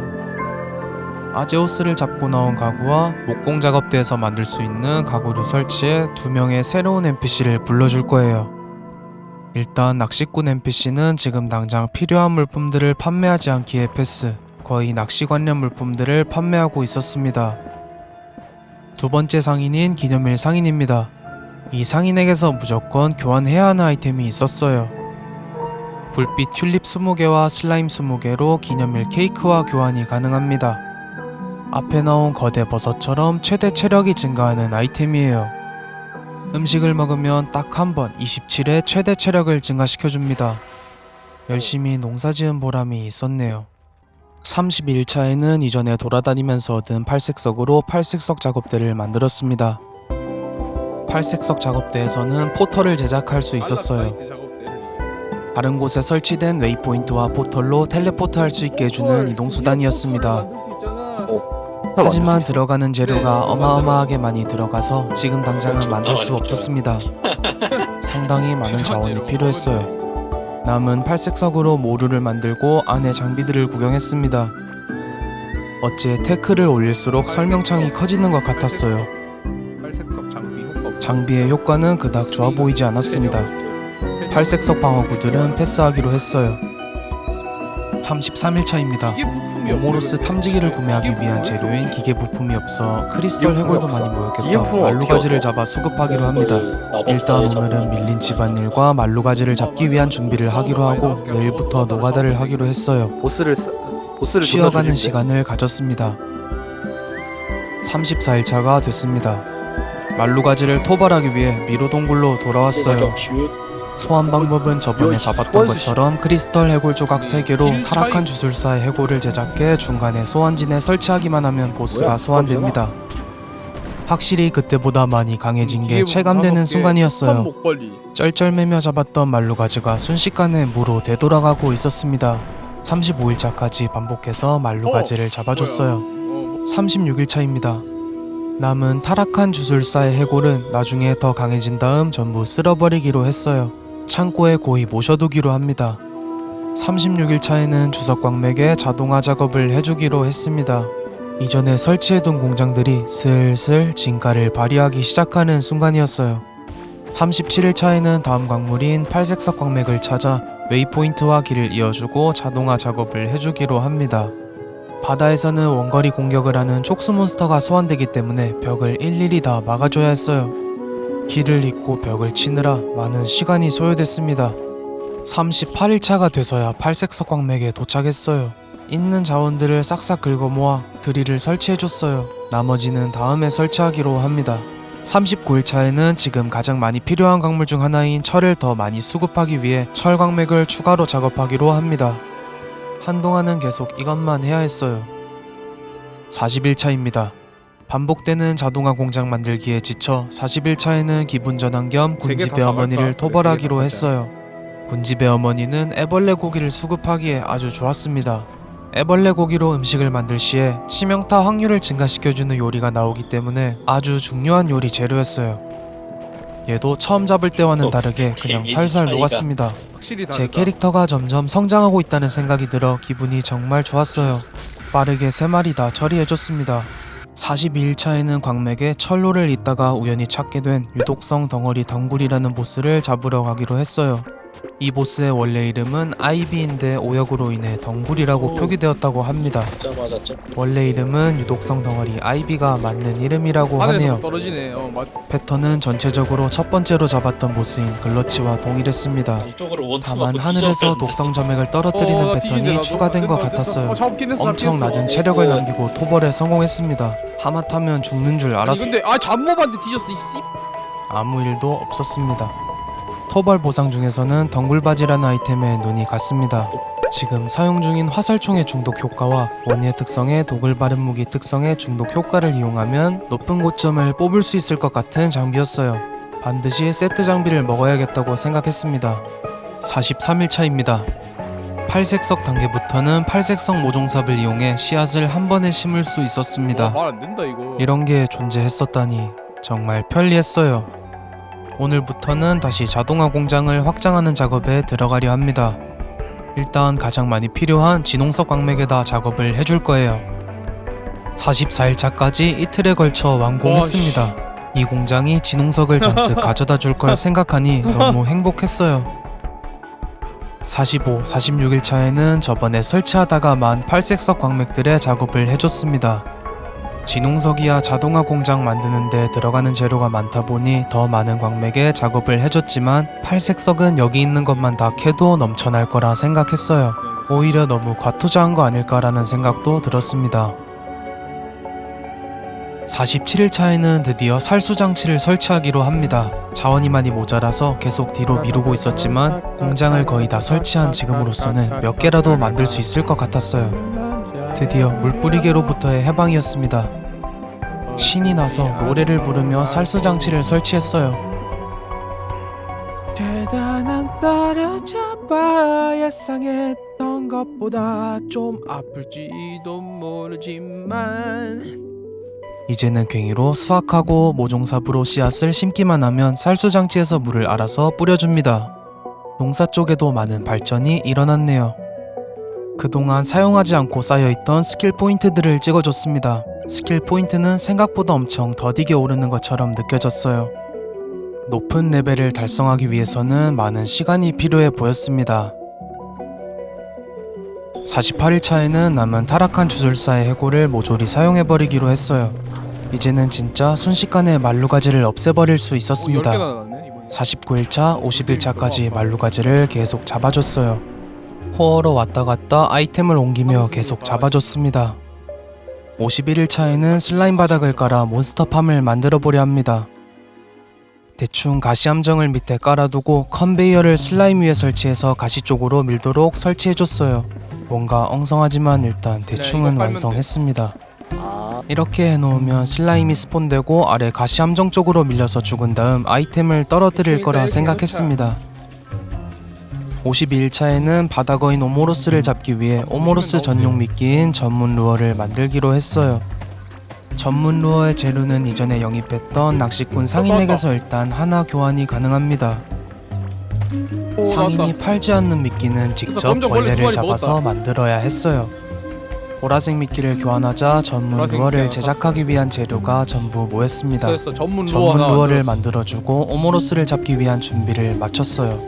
아제오스를 잡고 나온 가구와 목공 작업대에서 만들 수 있는 가구를 설치해 2명의 새로운 NPC를 불러줄 거예요. 일단 낚시꾼 NPC는 지금 당장 필요한 물품들을 판매하지 않기에 패스. 거의 낚시 관련 물품들을 판매하고 있었습니다. 두 번째 상인인 기념일 상인입니다. 이 상인에게서 무조건 교환해야 하는 아이템이 있었어요. 불빛 튤립 20개와 슬라임 20개로 기념일 케이크와 교환이 가능합니다. 앞에 나온 거대 버섯처럼 최대 체력이 증가하는 아이템이에요. 음식을 먹으면 딱 한 번 27의 최대 체력을 증가시켜줍니다. 열심히 농사지은 보람이 있었네요. 31차에는 이전에 돌아다니면서 얻은 팔색석으로 팔색석 작업대를 만들었습니다. 팔색석 작업대에서는 포털을 제작할 수 있었어요. 사이트 작업대를 다른 곳에 설치된 웨이포인트와 포털로 텔레포트 할 수 있게 해주는 이동수단이었습니다. 만들 수 있잖아. 하지만 들어가는 재료가 어마어마하게 많이 들어가서 지금 당장은 만들 수 없었습니다. 상당히 많은 자원이 필요했어요. 남은 팔색석으로 모루를 만들고 안에 장비들을 구경했습니다. 어째 테크를 올릴수록 설명창이 커지는 것 같았어요. 팔색석 장비 효과. 장비의 효과는 그닥 좋아 보이지 않았습니다. 팔색석 방어구들은 패스하기로 했어요. 33일차입니다. 이게 부품이 오모로스 없네. 탐지기를 구매하기 이게 위한 부품이 재료인 없어. 기계 부품이 없어 크리스털 기계 해골도 부품이 많이 없어. 모였겠다. 기계 부품은 말루가지를 어떻게 잡아 수급하기로 합니다. 일단 오늘은 밀린 집안일과 말루가지를 잡기 위한 준비를 하기로 하고 내일부터 노가다를 하기를 했어요. 보스를 쉬어가는 존나 시간을 가졌습니다. 34일차가 됐습니다. 말루가지를 토벌하기 위해 미로동굴로 돌아왔어요. 소환 방법은 저번에 잡았던 것처럼 크리스털 해골 조각 3개로 타락한 주술사의 해골을 제작해 중간에 소환진에 설치하기만 하면 보스가 뭐야? 소환됩니다. 확실히 그때보다 많이 강해진 게 기계 체감되는 부품 순간이었어요. 목걸이. 쩔쩔매며 잡았던 말루가지가 순식간에 무로 되돌아가고 있었습니다. 35일차까지 반복해서 말루가지를 잡아줬어요. 36일차입니다. 남은 타락한 주술사의 해골은 나중에 더 강해진 다음 전부 쓸어버리기로 했어요. 창고에 고이 모셔두기로 합니다. 36일차에는 주석광맥에 자동화 작업을 해주기로 했습니다. 이전에 설치해둔 공장들이 슬슬 진가를 발휘하기 시작하는 순간이었어요. 37일차에는 다음 광물인 팔색석 광맥을 찾아 웨이포인트와 길을 이어주고 자동화 작업을 해주기로 합니다. 바다에서는 원거리 공격을 하는 촉수몬스터가 소환되기 때문에 벽을 일일이 다 막아줘야 했어요. 길을 잇고 벽을 치느라 많은 시간이 소요됐습니다. 38일차가 돼서야 팔색석 광맥에 도착했어요. 있는 자원들을 싹싹 긁어모아 드릴을 설치해줬어요. 나머지는 다음에 설치하기로 합니다. 39일차에는 지금 가장 많이 필요한 광물 중 하나인 철을 더 많이 수급하기 위해 철 광맥을 추가로 작업하기로 합니다. 한동안은 계속 이것만 해야 했어요. 40일차입니다. 반복되는 자동화 공장 만들기에 지쳐 40일차에는 기분 전환 겸 군집의 어머니를 토벌하기로 했어요. 군집의 어머니는 애벌레 고기를 수급하기에 아주 좋았습니다. 애벌레 고기로 음식을 만들 시에 치명타 확률을 증가시켜주는 요리가 나오기 때문에 아주 중요한 요리 재료였어요. 얘도 처음 잡을 때와는 다르게 그냥 살살 녹았습니다. 확실히 다르다. 제 캐릭터가 점점 성장하고 있다는 생각이 들어 기분이 정말 좋았어요. 빠르게 3마리 다 처리해줬습니다. 42일차에는 광맥에 철로를 잇다가 우연히 찾게 된 유독성 덩어리 덩굴이라는 보스를 잡으러 가기로 했어요. 이 보스의 원래 이름은 아이비인데 오역으로 인해 덩굴이라고 표기되었다고 합니다. 맞았죠. 원래 이름은 유독성 덩어리 아이비가 맞는 이름이라고 하늘에서 하네요. 떨어지네. 패턴은 전체적으로 첫 번째로 잡았던 보스인 글러치와 동일했습니다. 이쪽으로 원투가 다만 하늘에서 독성 점액을 떨어뜨리는 패턴이 추가된 것 같았어요. 엄청 낮은 체력을 남기고 토벌에 성공했습니다. 하마터면 죽는 줄 알았어요. 근데 잠모반데 뒤졌어 이씨. 아무 일도 없었습니다. 토벌 보상 중에서는 덩굴바지라는 아이템에 눈이 갔습니다. 지금 사용 중인 화살총의 중독 효과와 원예 특성의 도글 바른 무기 특성의 중독 효과를 이용하면 높은 고점을 뽑을 수 있을 것 같은 장비였어요. 반드시 세트 장비를 먹어야겠다고 생각했습니다. 43일차입니다. 팔색석 단계부터는 팔색석 모종삽을 이용해 씨앗을 한 번에 심을 수 있었습니다. 말 안 된다 이거. 이런 게 존재했었다니 정말 편리했어요. 오늘부터는 다시 자동화 공장을 확장하는 작업에 들어가려 합니다. 일단 가장 많이 필요한 진홍석 광맥에다 작업을 해줄 거예요. 44일차까지 이틀에 걸쳐 완공했습니다. 이 공장이 진홍석을 잔뜩 가져다 줄 걸 생각하니 너무 행복했어요. 45, 46일차에는 저번에 설치하다가 만 팔색석 광맥들의 작업을 해줬습니다. 진홍석이야 자동화 공장 만드는데 들어가는 재료가 많다 보니 더 많은 광맥에 작업을 해줬지만 팔색석은 여기 있는 것만 다 캐도 넘쳐날 거라 생각했어요. 오히려 너무 과투자한 거 아닐까라는 생각도 들었습니다. 47일차에는 드디어 살수장치를 설치하기로 합니다. 자원이 많이 모자라서 계속 뒤로 미루고 있었지만 공장을 거의 다 설치한 지금으로서는 몇 개라도 만들 수 있을 것 같았어요. 드디어 물뿌리개로부터의 해방이었습니다. 신이 나서 노래를 부르며 살수장치를 설치했어요. 대단한 따라잡아 예상했던 것보다 좀 아플지도 모르지만 이제는 괭이로 수확하고 모종삽으로 씨앗을 심기만 하면 살수장치에서 물을 알아서 뿌려줍니다. 농사 쪽에도 많은 발전이 일어났네요. 그동안 사용하지 않고 쌓여있던 스킬 포인트들을 찍어줬습니다. 스킬 포인트는 생각보다 엄청 더디게 오르는 것처럼 느껴졌어요. 높은 레벨을 달성하기 위해서는 많은 시간이 필요해 보였습니다. 48일차에는 남은 타락한 주술사의 해골을 모조리 사용해버리기로 했어요. 이제는 진짜 순식간에 말루가지를 없애버릴 수 있었습니다. 49일차, 50일차까지 말루가지를 계속 잡아줬어요. 호어로 왔다 갔다 아이템을 옮기며 계속 잡아줬습니다. 51일차에는 슬라임 바닥을 깔아 몬스터팜을 만들어보려 합니다. 대충 가시 함정을 밑에 깔아두고 컨베이어를 슬라임 위에 설치해서 가시 쪽으로 밀도록 설치해줬어요. 뭔가 엉성하지만 일단 대충은 완성했습니다. 이렇게 해놓으면 슬라임이 스폰되고 아래 가시 함정 쪽으로 밀려서 죽은 다음 아이템을 떨어뜨릴 거라 생각했습니다. 52일차에는 바다거인 오모로스를 잡기 위해 오모로스 전용 미끼인 전문 루어를 만들기로 했어요. 전문 루어의 재료는 이전에 영입했던 낚시꾼 상인에게서 일단 하나 교환이 가능합니다. 상인이 팔지 않는 미끼는 직접 벌레를 잡아서 만들어야 했어요. 보라색 미끼를 교환하자 전문 루어를 제작하기 위한 재료가 전부 모였습니다. 전문 전문 루어를 만들어주고 오모로스를 잡기 위한 준비를 마쳤어요.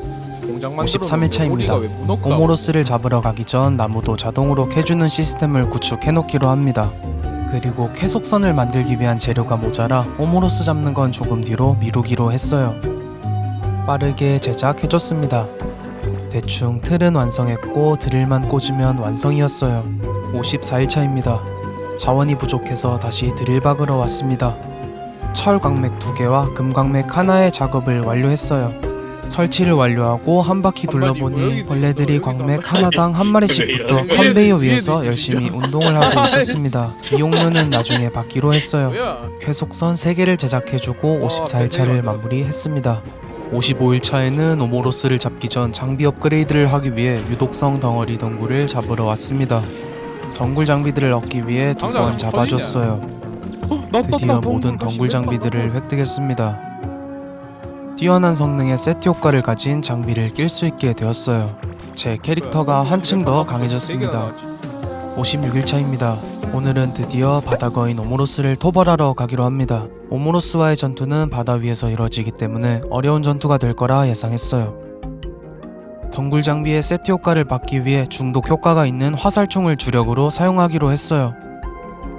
53일차입니다. 오모로스를 잡으러 가기 전 나무도 자동으로 캐주는 시스템을 구축해놓기로 합니다. 그리고 쾌속선을 만들기 위한 재료가 모자라 오모로스 잡는 건 조금 뒤로 미루기로 했어요. 빠르게 제작해줬습니다. 대충 틀은 완성했고 드릴만 꽂으면 완성이었어요. 54일차입니다. 자원이 부족해서 다시 드릴 박으러 왔습니다. 철 광맥 2개와 금 광맥 하나의 작업을 완료했어요. 설치를 완료하고 한 바퀴 둘러보니 벌레들이 광맥 하나당 한 마리씩 붙어 컨베이어 위에서 열심히 운동을 하고 있었습니다. 이용료는 나중에 받기로 했어요. 쾌속선 3개를 제작해주고 54일차를 마무리했습니다. 55일차에는 오모로스를 잡기 전 장비 업그레이드를 하기 위해 유독성 덩어리 덩굴을 잡으러 왔습니다. 덩굴 장비들을 얻기 위해 2번 잡아줬어요. 드디어 모든 덩굴 장비들을 획득했습니다. 뛰어난 성능의 세트 효과를 가진 장비를 낄 수 있게 되었어요. 제 캐릭터가 한층 더 강해졌습니다. 56일차입니다. 오늘은 드디어 바다거인 오모로스를 토벌하러 가기로 합니다. 오모로스와의 전투는 바다 위에서 이루어지기 때문에 어려운 전투가 될 거라 예상했어요. 덩굴 장비의 세트 효과를 받기 위해 중독 효과가 있는 화살총을 주력으로 사용하기로 했어요.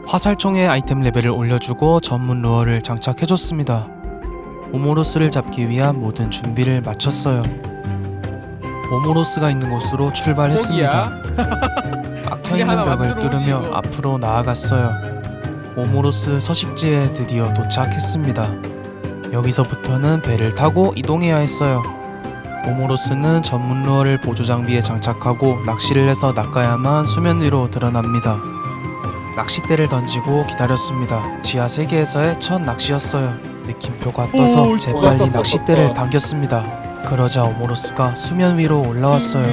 화살총의 아이템 레벨을 올려주고 전문 루어를 장착해줬습니다. 오모로스를 잡기 위한 모든 준비를 마쳤어요. 오모로스가 있는 곳으로 출발했습니다. 막혀있는 벽을 뚫으며 앞으로 나아갔어요. 오모로스 서식지에 드디어 도착했습니다. 여기서부터는 배를 타고 이동해야 했어요. 오모로스는 전문 루어를 보조 장비에 장착하고 낚시를 해서 낚아야만 수면 위로 드러납니다. 낚싯대를 던지고 기다렸습니다. 지하 세계에서의 첫 낚시였어요. 느낌표가 떠서 재빨리 낚싯대를 당겼습니다. 그러자 오모로스가 수면 위로 올라왔어요.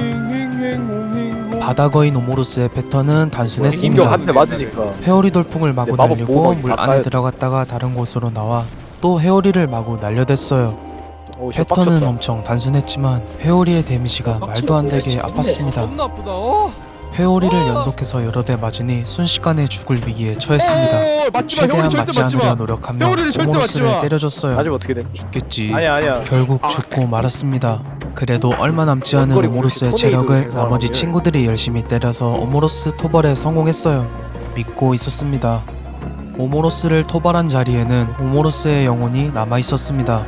바다거인 오모로스의 패턴은 단순했습니다. 인격한테 맞으니까. 회오리 돌풍을 마구 마법 날리고 보호막이 물 다 안에 까야 들어갔다가 다른 곳으로 나와 또 회오리를 마구 날려댔어요. 패턴은 엄청 단순했지만 회오리의 데미지가 말도 안 되게 아팠습니다. 겁나 아프다. 회오리를 연속해서 여러 대 맞으니 순식간에 죽을 위기에 처했습니다. 최대한 맞지 않으려 노력하며 오모로스를 때려줬어요. 맞으면 어떻게 돼? 죽겠지. 아니야. 결국 죽고 말았습니다. 그래도 얼마 남지 않은 오모로스의 체력을 나머지 친구들이 열심히 때려서 오모로스 토벌에 성공했어요. 믿고 있었습니다. 오모로스를 토벌한 자리에는 오모로스의 영혼이 남아있었습니다.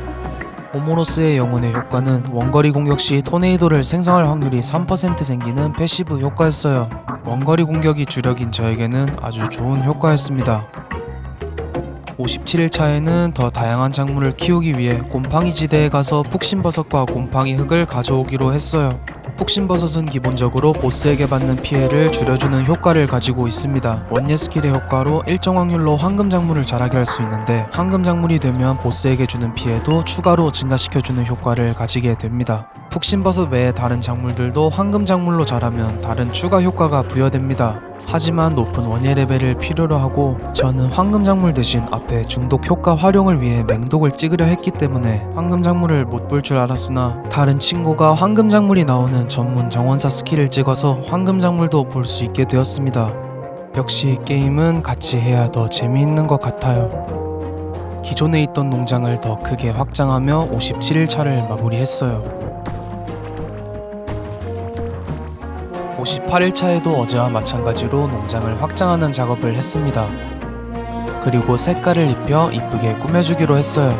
오모로스의 영혼의 효과는 원거리 공격 시 토네이도를 생성할 확률이 3% 생기는 패시브 효과였어요. 원거리 공격이 주력인 저에게는 아주 좋은 효과였습니다. 57일차에는 더 다양한 작물을 키우기 위해 곰팡이 지대에 가서 푹신버섯과 곰팡이 흙을 가져오기로 했어요. 푹신버섯은 기본적으로 보스에게 받는 피해를 줄여주는 효과를 가지고 있습니다. 원예 스킬의 효과로 일정 확률로 황금 작물을 자라게 할 수 있는데 황금 작물이 되면 보스에게 주는 피해도 추가로 증가시켜주는 효과를 가지게 됩니다. 푹신버섯 외에 다른 작물들도 황금 작물로 자라면 다른 추가 효과가 부여됩니다. 하지만 높은 원예 레벨을 필요로 하고 저는 황금 작물 대신 앞에 중독 효과 활용을 위해 맹독을 찍으려 했기 때문에 황금 작물을 못 볼 줄 알았으나 다른 친구가 황금 작물이 나오는 전문 정원사 스킬을 찍어서 황금 작물도 볼 수 있게 되었습니다. 역시 게임은 같이 해야 더 재미있는 것 같아요. 기존에 있던 농장을 더 크게 확장하며 57일차를 마무리했어요. 58일차에도 어제와 마찬가지로 농장을 확장하는 작업을 했습니다. 그리고 색깔을 입혀 이쁘게 꾸며주기로 했어요.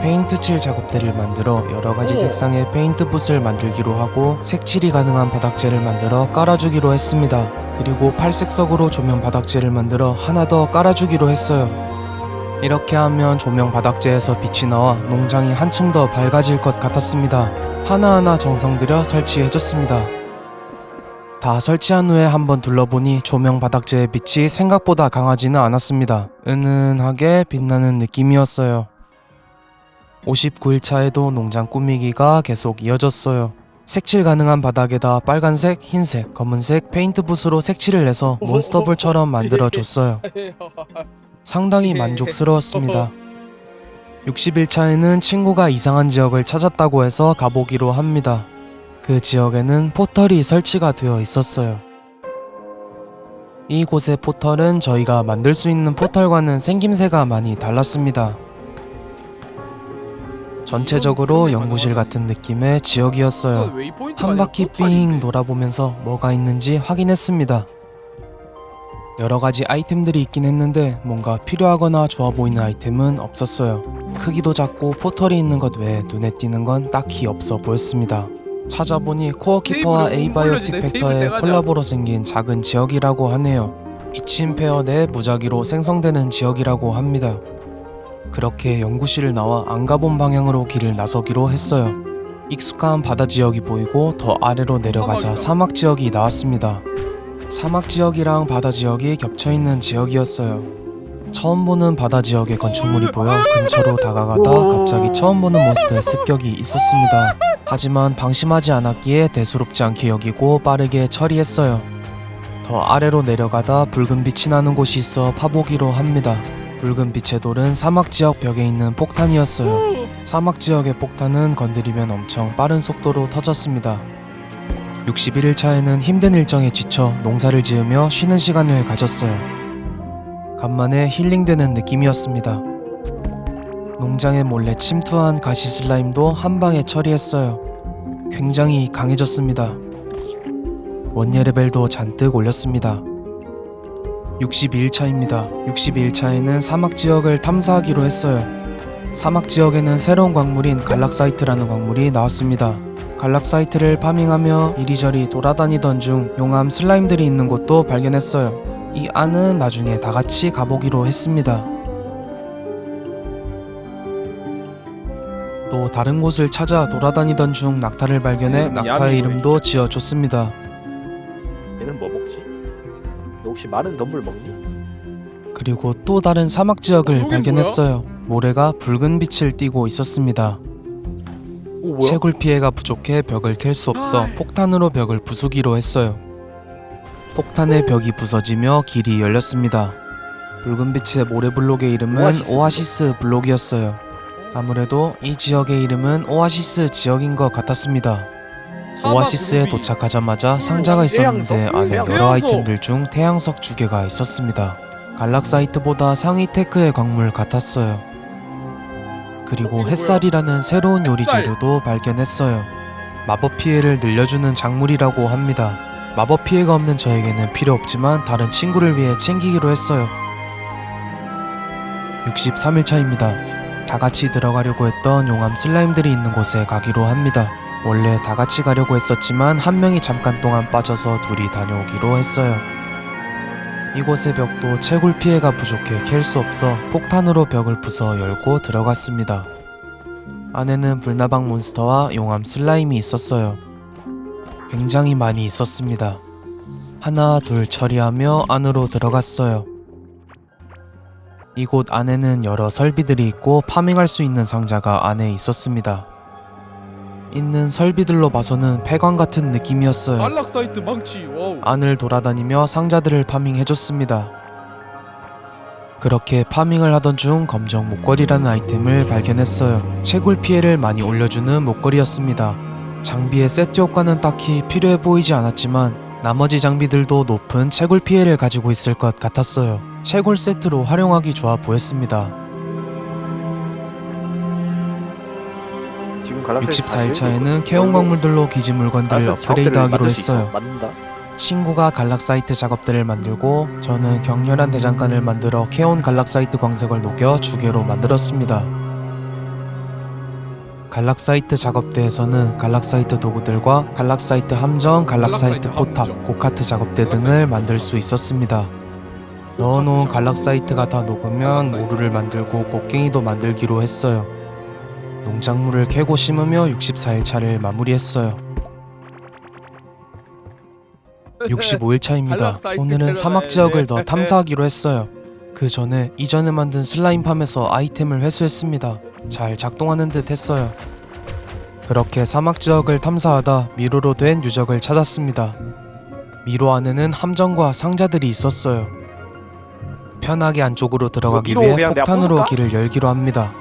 페인트 칠 작업대를 만들어 여러가지 색상의 페인트 붓을 만들기로 하고 색칠이 가능한 바닥재를 만들어 깔아주기로 했습니다. 그리고 팔색석으로 조명 바닥재를 만들어 하나 더 깔아주기로 했어요. 이렇게 하면 조명 바닥재에서 빛이 나와 농장이 한층 더 밝아질 것 같았습니다. 하나하나 정성 들여 설치해줬습니다. 다 설치한 후에 한번 둘러보니 조명 바닥재의 빛이 생각보다 강하지는 않았습니다. 은은하게 빛나는 느낌이었어요. 59일차에도 농장 꾸미기가 계속 이어졌어요. 색칠 가능한 바닥에다 빨간색, 흰색, 검은색 페인트 붓으로 색칠을 내서 몬스터볼처럼 만들어줬어요. 상당히 만족스러웠습니다. 60일차에는 친구가 이상한 지역을 찾았다고 해서 가보기로 합니다. 그 지역에는 포털이 설치가 되어 있었어요. 이곳의 포털은 저희가 만들 수 있는 포털과는 생김새가 많이 달랐습니다. 전체적으로 연구실 같은 느낌의 지역이었어요. 한 바퀴 삥 돌아보면서 뭐가 있는지 확인했습니다. 여러가지 아이템들이 있긴 했는데 뭔가 필요하거나 좋아 보이는 아이템은 없었어요. 크기도 작고 포털이 있는 것 외에 눈에 띄는 건 딱히 없어 보였습니다. 찾아보니 코어키퍼와 에이바이오틱 팩터의 콜라보로 생긴 작은 지역이라고 하네요. 이친 페어 내 무작위로 생성되는 지역이라고 합니다. 그렇게 연구실을 나와 안 가본 방향으로 길을 나서기로 했어요. 익숙한 바다 지역이 보이고 더 아래로 내려가자 사막 지역이 나왔습니다. 사막 지역이랑 바다 지역이 겹쳐있는 지역이었어요. 처음 보는 바다 지역의 건축물이 보여 근처로 다가가다 갑자기 처음 보는 몬스터의 습격이 있었습니다. 하지만 방심하지 않았기에 대수롭지 않게 여기고 빠르게 처리했어요. 더 아래로 내려가다 붉은 빛이 나는 곳이 있어 파보기로 합니다. 붉은 빛의 돌은 사막 지역 벽에 있는 폭탄이었어요. 사막 지역의 폭탄은 건드리면 엄청 빠른 속도로 터졌습니다. 61일차에는 힘든 일정에 지쳐 농사를 지으며 쉬는 시간을 가졌어요. 간만에 힐링되는 느낌이었습니다. 농장에 몰래 침투한 가시 슬라임도 한 방에 처리했어요. 굉장히 강해졌습니다. 원예 레벨도 잔뜩 올렸습니다. 62일차입니다. 62일차에는 사막 지역을 탐사하기로 했어요. 사막 지역에는 새로운 광물인 갈락사이트라는 광물이 나왔습니다. 갈락사이트를 파밍하며 이리저리 돌아다니던 중 용암 슬라임들이 있는 곳도 발견했어요. 이 안은 나중에 다같이 가보기로 했습니다. 또 다른 곳을 찾아 돌아다니던 중 낙타를 발견해 낙타의 이름도 지어줬습니다. 얘는 뭐 먹지? 너 혹시 마른 덤불 먹니? 그리고 또 다른 사막 지역을 발견했어요. 모래가 붉은 빛을 띠고 있었습니다. 오 뭐야? 채굴 피해가 부족해 벽을 캘 수 없어 폭탄으로 벽을 부수기로 했어요. 폭탄의 벽이 부서지며 길이 열렸습니다. 붉은 빛의 모래 블록의 이름은 오아시스 블록이었어요. 아무래도 이 지역의 이름은 오아시스 지역인 것 같았습니다. 오아시스에 도착하자마자 상자가 있었는데 안에 여러 아이템들 중 태양석 2개가 있었습니다. 갈락사이트보다 상위 테크의 광물 같았어요. 그리고 햇살이라는 새로운 요리 재료도 발견했어요. 마법 피해를 늘려주는 작물이라고 합니다. 마법 피해가 없는 저에게는 필요 없지만 다른 친구를 위해 챙기기로 했어요. 63일차입니다. 다같이 들어가려고 했던 용암 슬라임들이 있는 곳에 가기로 합니다. 원래 다같이 가려고 했었지만 한 명이 잠깐 동안 빠져서 둘이 다녀오기로 했어요. 이곳의 벽도 채굴 피해가 부족해 캘 수 없어 폭탄으로 벽을 부숴 열고 들어갔습니다. 안에는 불나방 몬스터와 용암 슬라임이 있었어요. 굉장히 많이 있었습니다. 하나 둘 처리하며 안으로 들어갔어요. 이곳 안에는 여러 설비들이 있고 파밍할 수 있는 상자가 안에 있었습니다. 있는 설비들로 봐서는 폐광 같은 느낌이었어요. 안락 사이트 망치. 와우. 안을 돌아다니며 상자들을 파밍해줬습니다. 그렇게 파밍을 하던 중 검정 목걸이라는 아이템을 발견했어요. 채굴 피해를 많이 올려주는 목걸이였습니다. 장비의 세트 효과는 딱히 필요해 보이지 않았지만 나머지 장비들도 높은 채굴 피해를 가지고 있을 것 같았어요. 채굴 세트로 활용하기 좋아 보였습니다. 지금 갈라스 64일차에는 캐온 광물들로 기지 물건들을 업그레이드하기로 했어요. 맞는다. 친구가 갈락사이트 작업대를 만들고 저는 격렬한 대장간을 만들어 캐온 갈락사이트 광석을 녹여 주개로 만들었습니다. 갈락사이트 작업대에서는 갈락사이트 도구들과 갈락사이트 함정, 갈락사이트 포탑, 고카트 작업대 등을 만들 수 있었습니다. 넣어놓은 갈락사이트가 다 녹으면 모루를 만들고 곡괭이도 만들기로 했어요. 농작물을 캐고 심으며 64일차를 마무리했어요. 65일차입니다. 오늘은 사막 지역을 더 탐사하기로 했어요. 그 전에 이전에 만든 슬라임팜에서 아이템을 회수했습니다. 잘 작동하는 듯 했어요. 그렇게 사막 지역을 탐사하다 미로로 된 유적을 찾았습니다. 미로 안에는 함정과 상자들이 있었어요. 편하게 안쪽으로 들어가기 미로 위해 그냥 내가 폭탄으로 부술까? 길을 열기로 합니다.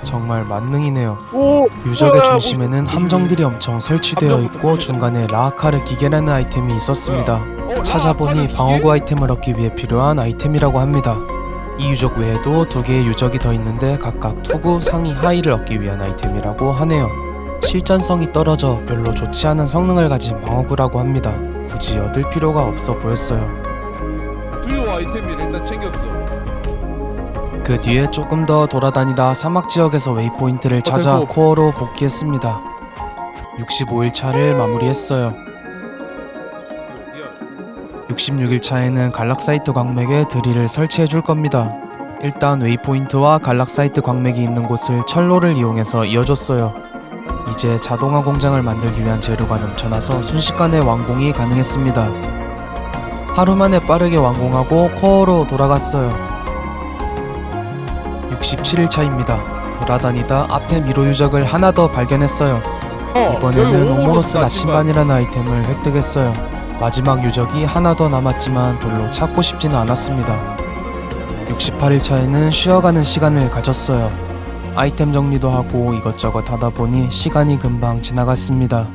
정말 만능이네요. 오! 유적의 우와, 중심에는 함정들이 엄청 설치되어 있고 중간에 라하카르 기계라는 아이템이 있었습니다. 찾아보니 방어구 아이템을 얻기 위해 필요한 아이템이라고 합니다. 이 유적 외에도 두 개의 유적이 더 있는데 각각 투구, 상위, 하위를 얻기 위한 아이템이라고 하네요. 실전성이 떨어져 별로 좋지 않은 성능을 가진 방어구라고 합니다. 굳이 얻을 필요가 없어 보였어요. 주요 아이템을 일단 챙겼어. 그 뒤에 조금 더 돌아다니다 사막 지역에서 웨이포인트를 찾아 됐고. 코어로 복귀했습니다. 65일차를 마무리했어요. 66일차에는 갈락사이트 광맥에 드릴을 설치해 줄 겁니다. 일단 웨이포인트와 갈락사이트 광맥이 있는 곳을 철로를 이용해서 이어줬어요. 이제 자동화 공장을 만들기 위한 재료가 넘쳐나서 순식간에 완공이 가능했습니다. 하루 만에 빠르게 완공하고 코어로 돌아갔어요. 67일차입니다. 돌아다니다 앞에 미로 유적을 하나 더 발견했어요. 이번에는 오모로스 나침반이라는 아이템을 획득했어요. 마지막 유적이 하나 더 남았지만 별로 찾고 싶지는 않았습니다. 68일차에는 쉬어가는 시간을 가졌어요. 아이템 정리도 하고 이것저것 하다 보니 시간이 금방 지나갔습니다.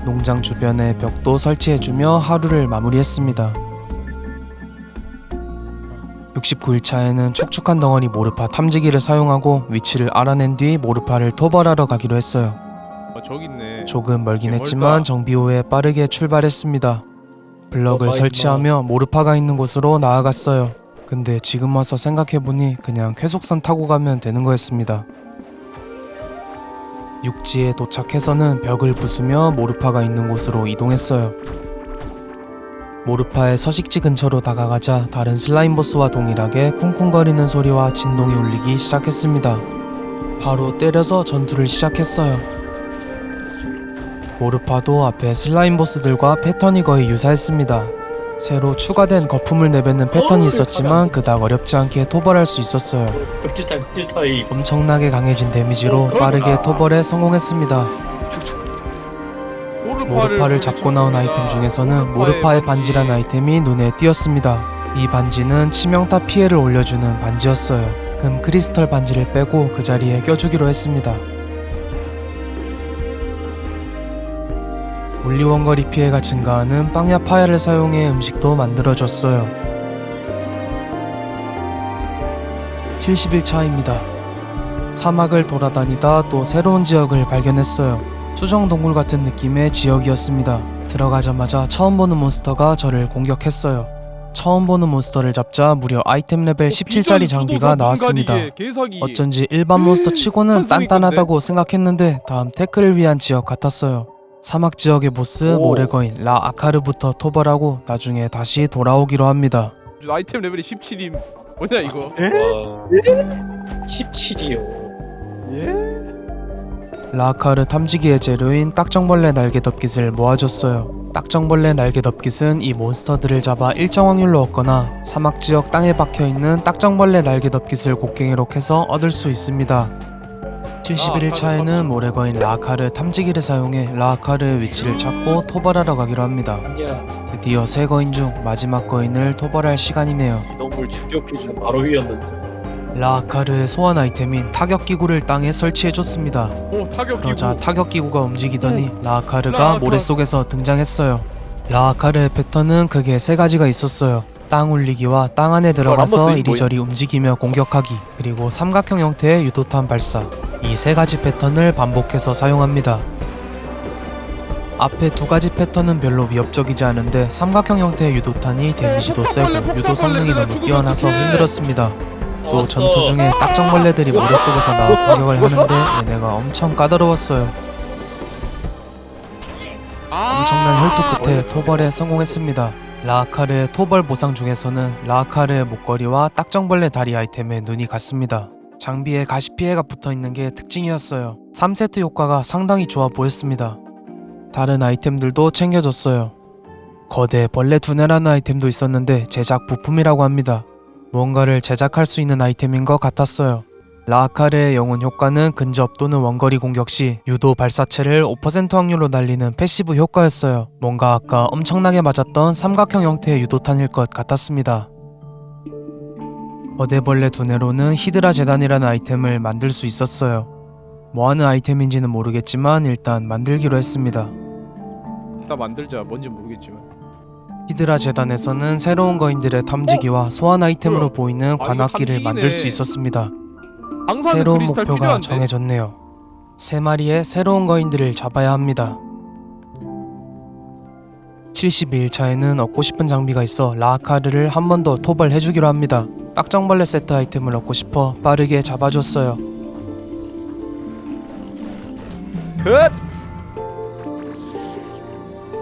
농장 주변에 벽도 설치해주며 하루를 마무리했습니다. 69일차에는 축축한 덩어리 모르파 탐지기를 사용하고 위치를 알아낸 뒤 모르파를 토벌하러 가기로 했어요. 저기 있네. 조금 멀긴 멀다. 했지만 정비 후에 빠르게 출발했습니다. 블럭을 어, 설치하며 모르파가 있는 곳으로 나아갔어요. 근데 지금 와서 생각해보니 그냥 쾌속선 타고 가면 되는 거였습니다. 육지에 도착해서는 벽을 부수며 모르파가 있는 곳으로 이동했어요. 모르파의 서식지 근처로 다가가자 다른 슬라임 보스와 동일하게 쿵쿵거리는 소리와 진동이 울리기 시작했습니다. 바로 때려서 전투를 시작했어요. 모르파도 앞에 슬라임 보스들과 패턴이 거의 유사했습니다. 새로 추가된 거품을 내뱉는 패턴이 있었지만 그닥 어렵지 않게 토벌할 수 있었어요. 극딜타임. 엄청나게 강해진 데미지로 빠르게 토벌에 성공했습니다. 모르파를 잡고 나온 아이템 중에서는 모르파의 반지라는 아이템이 눈에 띄었습니다. 이 반지는 치명타 피해를 올려주는 반지였어요. 금 크리스털 반지를 빼고 그 자리에 껴주기로 했습니다. 물리원거리 피해가 증가하는 빵야 파야를 사용해 음식도 만들어줬어요. 70일차입니다. 사막을 돌아다니다 또 새로운 지역을 발견했어요. 수정동굴 같은 느낌의 지역이었습니다. 들어가자마자 처음 보는 몬스터가 저를 공격했어요. 처음 보는 몬스터를 잡자 무려 아이템 레벨 17짜리 장비가 나왔습니다. 개사기. 어쩐지 일반 몬스터 치고는 큰 소리 단단하다고 생각했는데 다음 태클을 위한 지역 같았어요. 사막 지역의 보스 오. 모래거인 라 아카르부터 토벌하고 나중에 다시 돌아오기로 합니다. 아이템 레벨이 17임. 뭐냐 이거? 와 17이요. 예? 라아카르 탐지기의 재료인 딱정벌레 날개덮깃을 모아줬어요. 딱정벌레 날개덮깃은 이 몬스터들을 잡아 일정 확률로 얻거나 사막지역 땅에 박혀있는 딱정벌레 날개덮깃을 곡괭이로 캐서 얻을 수 있습니다. 71일차에는 모래거인 라아카르 탐지기를 사용해 라아카르의 위치를 찾고 토벌하러 가기로 합니다. 야 드디어 세 거인 중 마지막 거인을 토벌할 시간이네요. 동물 추격해주는 바로 위였는데. 라아카르의 소환 아이템인 타격기구를 땅에 설치해줬습니다. 오 타격 그러자 기구. 타격기구가 움직이더니 라아카르가 라아카. 모래 속에서 등장했어요. 라아카르의 패턴은 크게 세 가지가 있었어요. 땅 울리기와 땅 안에 들어가서 한번 쓰인 이리저리 움직이며 공격하기, 그리고 삼각형 형태의 유도탄 발사. 이 세 가지 패턴을 반복해서 사용합니다. 앞에 두 가지 패턴은 별로 위협적이지 않은데 삼각형 형태의 유도탄이 데미지도 세고 유도 성능이 너무 뛰어나서 힘들었습니다. 또 나왔어. 전투 중에 딱정벌레들이 모래 속에서 나와 공격을 하는데 얘네가 엄청 까다로웠어요. 엄청난 혈투 끝에 토벌에 성공했습니다. 라아카르의 토벌 보상 중에서는 라아카르의 목걸이와 딱정벌레 다리 아이템에 눈이 갔습니다. 장비에 가시 피해가 붙어있는 게 특징이었어요. 3세트 효과가 상당히 좋아 보였습니다. 다른 아이템들도 챙겨줬어요. 거대 벌레 두뇌라는 아이템도 있었는데 제작 부품이라고 합니다. 무언가를 제작할 수 있는 아이템인 것 같았어요. 라아카르의 영혼 효과는 근접 또는 원거리 공격 시 유도 발사체를 5% 확률로 날리는 패시브 효과였어요. 뭔가 아까 엄청나게 맞았던 삼각형 형태의 유도탄일 것 같았습니다. 거대벌레 두뇌로는 히드라 재단이라는 아이템을 만들 수 있었어요. 뭐하는 아이템인지는 모르겠지만 일단 만들기로 했습니다. 나 만들자. 뭔지 모르겠지만. 히드라 재단에서는 새로운 거인들의 탐지기와 소환 아이템으로 뭐야? 보이는 이거 관악기를 탐지기네. 만들 수 있었습니다. 방사능 새로운 크리스탈 목표가 필요한데? 정해졌네요. 3마리의 새로운 거인들을 잡아야 합니다. 72일차에는 얻고 싶은 장비가 있어 라아카르를 한 번 더 토벌해주기로 합니다. 딱정벌레 세트 아이템을 얻고 싶어 빠르게 잡아줬어요. 끝!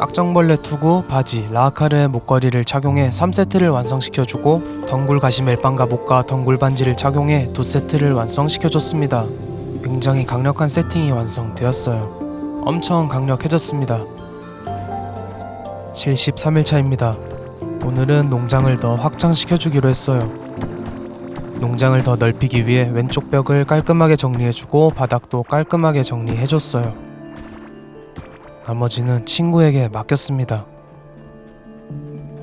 딱정벌레 투구, 바지, 라아카르의 목걸이를 착용해 3세트를 완성시켜주고 덩굴 가시 멜빵과 목과 덩굴 반지를 착용해 2세트를 완성시켜줬습니다. 굉장히 강력한 세팅이 완성되었어요. 엄청 강력해졌습니다. 73일차입니다. 오늘은 농장을 더 확장시켜주기로 했어요. 농장을 더 넓히기 위해 왼쪽 벽을 깔끔하게 정리해주고 바닥도 깔끔하게 정리해줬어요. 나머지는 친구에게 맡겼습니다.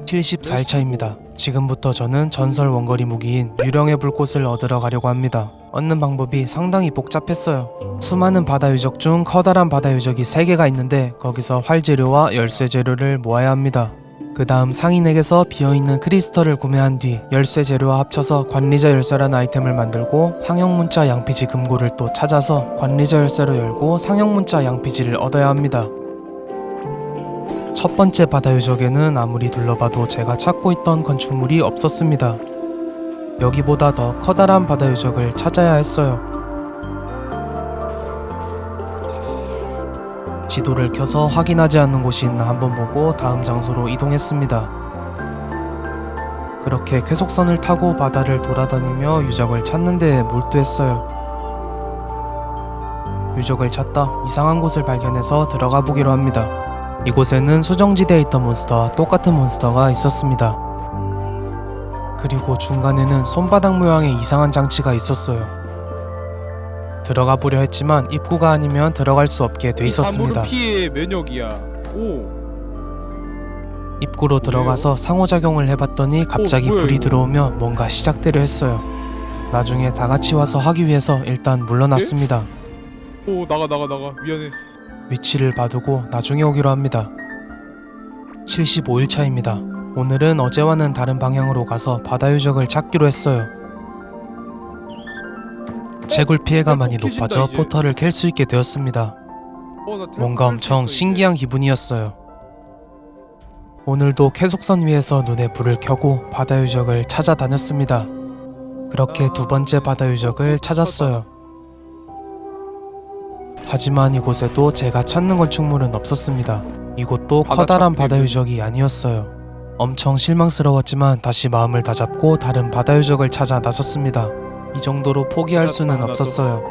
74일차입니다. 지금부터 저는 전설 원거리 무기인 유령의 불꽃을 얻으러 가려고 합니다. 얻는 방법이 상당히 복잡했어요. 수많은 바다 유적 중 커다란 바다 유적이 3개가 있는데 거기서 활 재료와 열쇠 재료를 모아야 합니다. 그 다음 상인에게서 비어있는 크리스털을 구매한 뒤 열쇠 재료와 합쳐서 관리자 열쇠라는 아이템을 만들고 상형문자 양피지 금고를 또 찾아서 관리자 열쇠로 열고 상형문자 양피지를 얻어야 합니다. 첫 번째 바다 유적에는 아무리 둘러봐도 제가 찾고 있던 건축물이 없었습니다. 여기보다 더 커다란 바다 유적을 찾아야 했어요. 지도를 켜서 확인하지 않는 곳이 있나 한번 보고 다음 장소로 이동했습니다. 그렇게 쾌속선을 타고 바다를 돌아다니며 유적을 찾는 데에 몰두했어요. 유적을 찾다 이상한 곳을 발견해서 들어가 보기로 합니다. 이곳에는 수정지대에 있던 몬스터와 똑같은 몬스터가 있었습니다. 그리고 중간에는 손바닥 모양의 이상한 장치가 있었어요. 들어가 보려 했지만 입구가 아니면 들어갈 수 없게 돼 있었습니다. 피해 면역이야. 오. 입구로 들어가서 상호작용을 해봤더니 갑자기 뭐야, 불이 이거? 들어오며 뭔가 시작되려 했어요. 나중에 다 같이 와서 하기 위해서 일단 물러났습니다. 오 나가 미안해. 위치를 봐두고 나중에 오기로 합니다. 75일차입니다. 오늘은 어제와는 다른 방향으로 가서 바다 유적을 찾기로 했어요. 채굴 피해가 많이 행복해진다, 높아져 이제. 포털을 캘 수 있게 되었습니다. 나 뭔가 엄청 신기한 기분이었어요. 오늘도 쾌속선 위에서 눈에 불을 켜고 바다 유적을 찾아다녔습니다. 그렇게 두 번째 바다 유적을 찾았어요. 하지만 이곳에도 제가 찾는 건축물은 없었습니다. 이곳도 바다 커다란 찾기 바다 힘든- 유적이 아니었어요. 엄청 실망스러웠지만 다시 마음을 다잡고 다른 바다 유적을 찾아 나섰습니다. 이 정도로 포기할 찾았다, 수는 나도. 없었어요.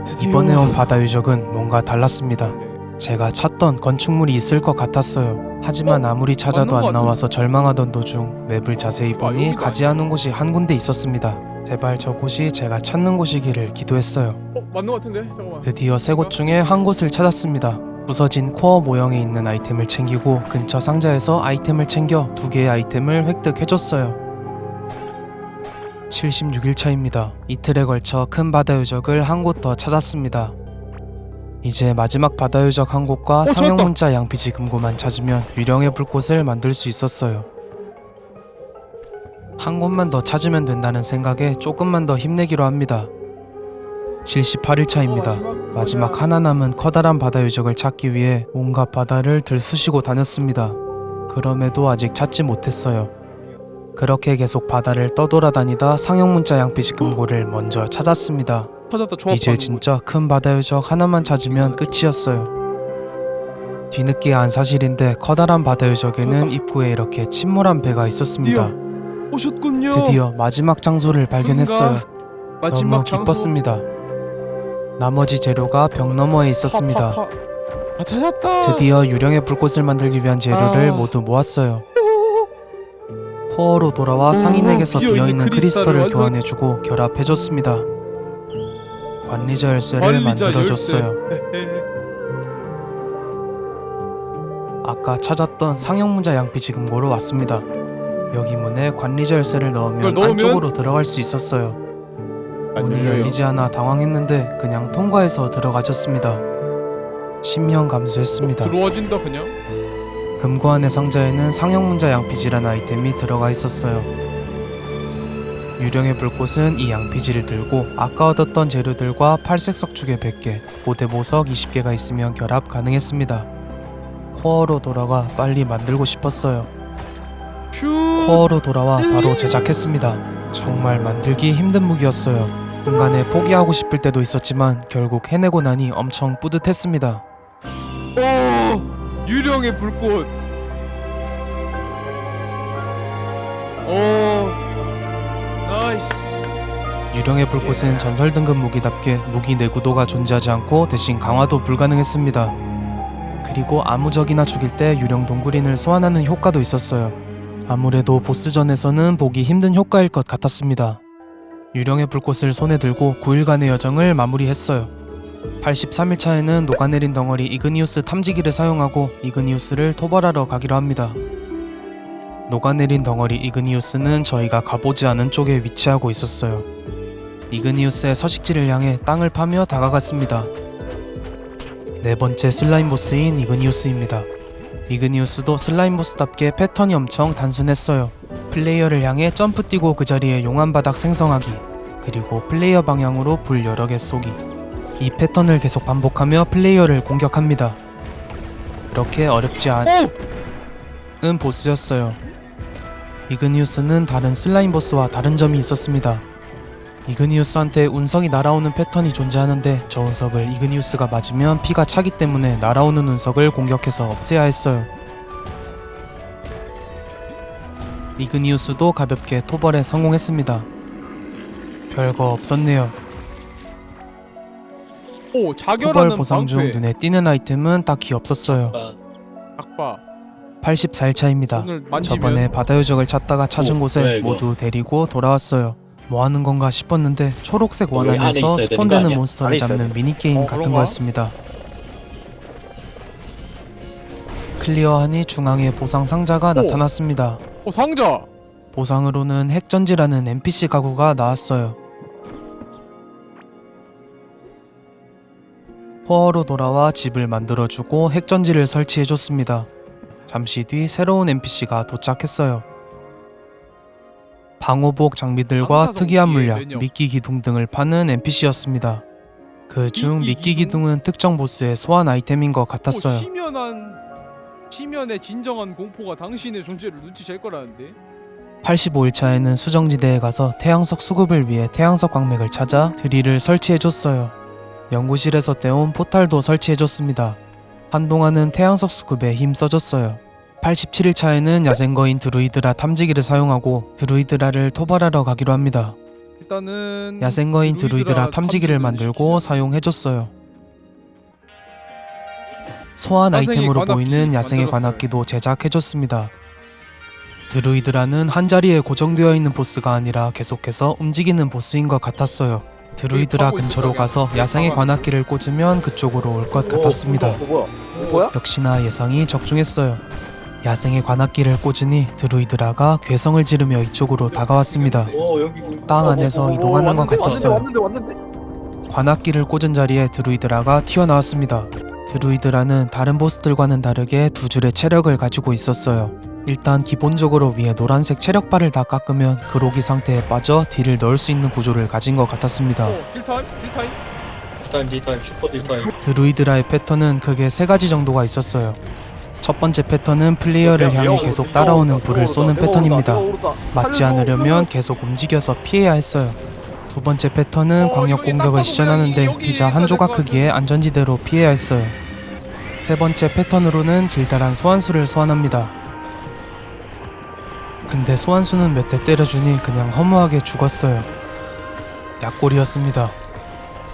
드디어. 이번에 온 바다 유적은 뭔가 달랐습니다. 네. 제가 찾던 건축물이 있을 것 같았어요. 하지만 아무리 찾아도 맞는 것 안 나와서 절망하던 도중 맵을 자세히 보니 여기가 가지 않은 곳이 한 군데 있었습니다. 제발 저곳이 제가 찾는 곳이기를 기도했어요. 맞는 것 같은데? 잠깐만. 드디어 세 곳 중에 한 곳을 찾았습니다. 부서진 코어 모형에 있는 아이템을 챙기고 근처 상자에서 아이템을 챙겨 2개의 아이템을 획득해줬어요. 76일 차입니다. 이틀에 걸쳐 큰 바다 유적을 한 곳 더 찾았습니다. 이제 마지막 바다 유적 한 곳과 찾았다. 상형문자 양피지 금고만 찾으면 유령의 불꽃을 만들 수 있었어요. 한 곳만 더 찾으면 된다는 생각에 조금만 더 힘내기로 합니다. 78일 차입니다. 마지막 하나 남은 커다란 바다 유적을 찾기 위해 온갖 바다를 들쑤시고 다녔습니다. 그럼에도 아직 찾지 못했어요. 그렇게 계속 바다를 떠돌아다니다 상형문자 양피지 금고를 먼저 찾았습니다. 찾았다. 조합. 이제 진짜 큰 바다 유적 하나만 찾으면 끝이었어요. 뒤늦게 안 사실인데 커다란 바다 유적에는 입구에 이렇게 침몰한 배가 있었습니다. 오셨군요. 드디어 마지막 장소를 발견했어요. 마지막 너무 장소. 기뻤습니다. 나머지 재료가 벽 너머에 있었습니다. 찾았다. 드디어 유령의 불꽃을 만들기 위한 재료를 아. 모두 모았어요. 코어로 돌아와 상인에게서 비어있는 비어있는 크리스탈을 크리스털을 완성- 교환해주고 결합해줬습니다. 관리자 열쇠를 관리자 만들어줬어요. 열쇠. 아까 찾았던 상형문자 양피지 금고로 왔습니다. 여기 문에 관리자 열쇠를 넣으면 이걸 넣으면? 안쪽으로 들어갈 수 있었어요. 문이 열리지 않아 당황했는데 그냥 통과해서 들어가졌습니다. 신명 감수했습니다. 들어와진다 그냥. 금고 안의 상자에는 상형문자 양피지라는 아이템이 들어가 있었어요. 유령의 불꽃은 이 양피지를 들고 아까 얻었던 재료들과 팔색 석축의 100개, 고대 보석 20개가 있으면 결합 가능했습니다. 코어로 돌아가 빨리 만들고 싶었어요. 슈. 코어로 돌아와 바로 제작했습니다. 정말 만들기 힘든 무기였어요. 중간에 포기하고 싶을 때도 있었지만 결국 해내고 나니 엄청 뿌듯했습니다. 오. 유령의 불꽃. 오. 나이스. 유령의 불꽃은 전설 등급 무기답게 무기 내구도가 존재하지 않고 대신 강화도 불가능했습니다. 그리고 아무 적이나 죽일 때 유령 동굴인을 소환하는 효과도 있었어요. 아무래도 보스전에서는 보기 힘든 효과일 것 같았습니다. 유령의 불꽃을 손에 들고 9일간의 여정을 마무리했어요. 83일차에는 녹아내린 덩어리 이그니우스 탐지기를 사용하고 이그니우스를 토벌하러 가기로 합니다. 녹아내린 덩어리 이그니우스는 저희가 가보지 않은 쪽에 위치하고 있었어요. 이그니우스의 서식지를 향해 땅을 파며 다가갔습니다. 네 번째 슬라임 보스인 이그니우스입니다. 이그니우스도 슬라임 보스답게 패턴이 엄청 단순했어요. 플레이어를 향해 점프 뛰고 그 자리에 용암 바닥 생성하기, 그리고 플레이어 방향으로 불 여러 개 쏘기. 이 패턴을 계속 반복하며 플레이어를 공격합니다. 그렇게 어렵지 않은 보스였어요. 이그니우스는 다른 슬라임 보스와 다른 점이 있었습니다. 이그니우스한테 운석이 날아오는 패턴이 존재하는데 저 운석을 이그니우스가 맞으면 피가 차기 때문에 날아오는 운석을 공격해서 없애야 했어요. 이그니우스도 가볍게 토벌에 성공했습니다. 별거 없었네요. 오. 자결하는 토벌 보상 중 방패. 눈에 띄는 아이템은 딱히 없었어요. 악바. 84일차입니다. 손을 만지면 저번에 바다 요적을 찾다가 찾은 뭐야, 곳에 이거? 모두 데리고 돌아왔어요. 뭐 하는 건가 싶었는데 초록색 여기 안에 원안에서 있어야 되는 거 스폰되는 아니야? 몬스터를 안에 있어야 잡는 돼. 미니게임 같은 그런가? 거였습니다. 클리어하니 중앙에 보상 상자가 나타났습니다. 상자. 보상으로는 핵전지라는 NPC 가구가 나왔어요. 코어로 돌아와 집을 만들어주고 핵전지를 설치해줬습니다. 잠시 뒤 새로운 NPC가 도착했어요. 방호복 장비들과 방사성 특이한 기계 물약, 면역. 미끼 기둥 등을 파는 NPC였습니다. 그 중 미끼 미끼 기둥? 기둥은 특정 보스의 소환 아이템인 것 오, 같았어요. 희면한. 피면의 진정한 공포가 당신의 존재를 눈치챌 거라는데. 85일차에는 수정지대에 가서 태양석 수급을 위해 태양석 광맥을 찾아 드릴을 설치해줬어요. 연구실에서 떼온 포탈도 설치해줬습니다. 한동안은 태양석 수급에 힘써줬어요. 87일차에는 야생거인 드루이드라 탐지기를 사용하고 드루이드라를 토벌하러 가기로 합니다. 일단은 야생거인 드루이드라 탐지기를 만들고 사용해줬어요. 소환 야생의 아이템으로 관악기 보이는 야생의 만들었어요. 관악기도 제작해줬습니다. 드루이드라는 한자리에 고정되어 있는 보스가 아니라 계속해서 움직이는 보스인 것 같았어요. 드루이드라 하고 근처로 있었다고 가서 하네. 야생의 관악기를 꽂으면 그쪽으로 올 것 같았습니다. 뭐야? 역시나 예상이 적중했어요. 야생의 관악기를 꽂으니 드루이드라가 괴성을 지르며 이쪽으로 다가왔습니다. 여기 땅 안에서 이동하는 것 같았어요. 왔는데. 관악기를 꽂은 자리에 드루이드라가 튀어나왔습니다. 드루이드라는 다른 보스들과는 다르게 두 줄의 체력을 가지고 있었어요. 일단 기본적으로 위에 노란색 체력바를 다 깎으면 그로기 상태에 빠져 딜을 넣을 수 있는 구조를 가진 것 같았습니다. 딜타임? 딜타임 슈퍼 딜타임. 드루이드라의 패턴은 크게 세 가지 정도가 있었어요. 첫 번째 패턴은 플레이어를 향해 계속 따라오는 불을 쏘는 패턴입니다. 맞지 않으려면 계속 움직여서 피해야 했어요. 두 번째 패턴은 광역 공격을 시전하는데 피자 한 조각 크기의 안전지대로 피해야 했어요. 세 번째 패턴으로는 길다란 소환수를 소환합니다. 근데 소환수는 몇 대 때려주니 그냥 허무하게 죽었어요. 약골이었습니다.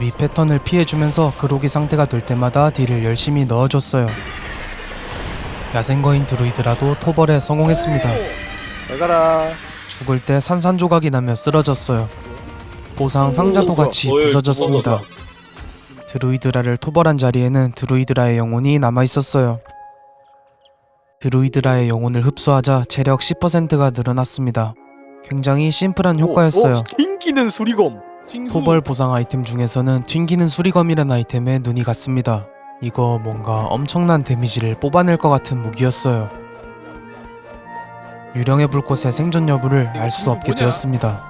위 패턴을 피해주면서 그로기 상태가 될 때마다 딜을 열심히 넣어줬어요. 야생거인 드루이드라도 토벌에 성공했습니다. 잘 가라. 죽을 때 산산조각이 나며 쓰러졌어요. 보상 상자도 같이 부서졌습니다. 드루이드라를 토벌한 자리에는 드루이드라의 영혼이 남아있었어요. 드루이드라의 영혼을 흡수하자 체력 10%가 늘어났습니다. 굉장히 심플한 효과였어요. 튕기는 수리검. 토벌 보상 아이템 중에서는 튕기는 수리검이라는 아이템에 눈이 갔습니다. 이거 뭔가 엄청난 데미지를 뽑아낼 것 같은 무기였어요. 유령의 불꽃의 생존 여부를 알 수 없게 뭐냐? 되었습니다.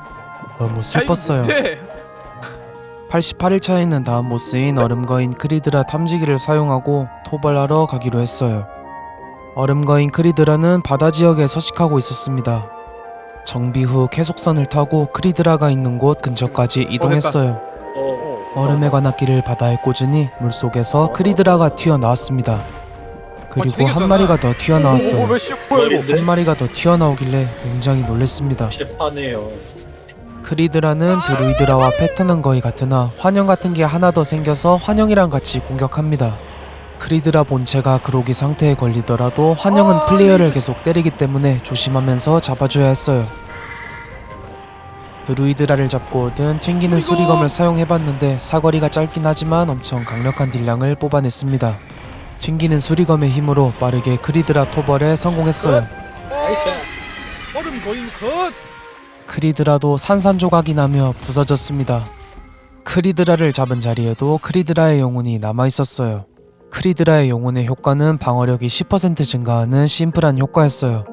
너무 슬펐어요. 88일차에는 다음 보스인 얼음거인 크리드라 탐지기를 사용하고 토벌하러 가기로 했어요. 얼음거인 크리드라는 바다 지역에 서식하고 있었습니다. 정비 후 계속선을 타고 크리드라가 있는 곳 근처까지 이동했어요. 얼음의 관악기를 바다에 꽂으니 물속에서 크리드라가 튀어나왔습니다. 그리고 한 생겼잖아. 마리가 더 튀어나왔어요. 멸인데? 한 마리가 더 튀어나오길래 굉장히 놀랬습니다. 재판해요. 크리드라는 드루이드라와 패턴은 거의 같으나 환영 같은 게 하나 더 생겨서 환영이랑 같이 공격합니다. 크리드라 본체가 그로기 상태에 걸리더라도 환영은 플레이어를 계속 때리기 때문에 조심하면서 잡아줘야 했어요. 드루이드라를 잡고 얻은 튕기는 수리검을 사용해봤는데 사거리가 짧긴 하지만 엄청 강력한 딜량을 뽑아냈습니다. 튕기는 수리검의 힘으로 빠르게 크리드라 토벌에 성공했어요. 나이스. 얼음 거인 컷. 크리드라도 산산조각이 나며 부서졌습니다. 크리드라를 잡은 자리에도 크리드라의 영혼이 남아있었어요. 크리드라의 영혼의 효과는 방어력이 10% 증가하는 심플한 효과였어요.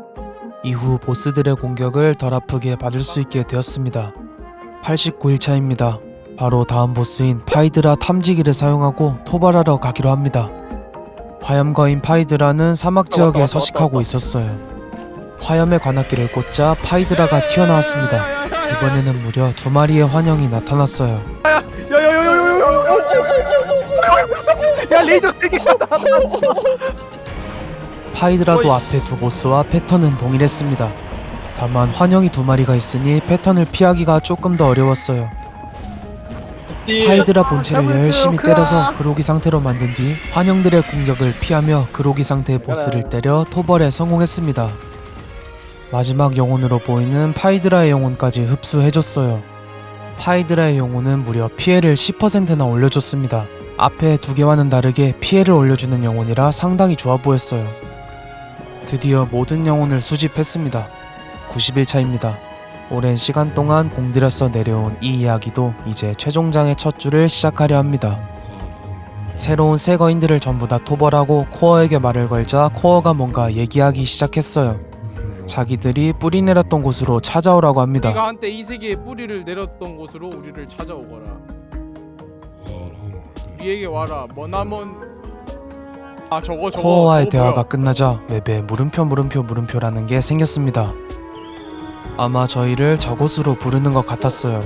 이후 보스들의 공격을 덜 아프게 받을 수 있게 되었습니다. 89일차입니다. 바로 다음 보스인 파이드라 탐지기를 사용하고 토벌하러 가기로 합니다. 화염거인 파이드라는 사막 지역에 서식하고 있었어요. 화염의 관악기를 꽂자 파이드라가 튀어나왔습니다. 이번에는 무려 2마리의 환영이 나타났어요. 야 레이저 세개 파이드라도 앞에 두 보스와 패턴은 동일했습니다. 다만 환영이 2마리가 있으니 패턴을 피하기가 조금 더 어려웠어요. 파이드라 본체를 열심히 때려서 그로기 상태로 만든 뒤 환영들의 공격을 피하며 그로기 상태의 보스를 때려 토벌에 성공했습니다. 마지막 영혼으로 보이는 파이드라의 영혼까지 흡수해줬어요. 파이드라의 영혼은 무려 피해를 10%나 올려줬습니다. 앞에 두 개와는 다르게 피해를 올려주는 영혼이라 상당히 좋아 보였어요. 드디어 모든 영혼을 수집했습니다. 90일차입니다. 오랜 시간 동안 공들여서 내려온 이 이야기도 이제 최종장의 첫 줄을 시작하려 합니다. 새로운 새 거인들을 전부 다 토벌하고 코어에게 말을 걸자 코어가 뭔가 얘기하기 시작했어요. 자기들이 뿌리 내렸던 곳으로 찾아오라고 합니다. 우리가 한때 이 세계에 뿌리를 내렸던 곳으로 우리를 찾아오거라. 우리에게 와라. 머나먼 저거 코어와의 저거 대화가 뭐야? 끝나자 맵에 물음표라는 게 생겼습니다. 아마 저희를 저곳으로 부르는 것 같았어요.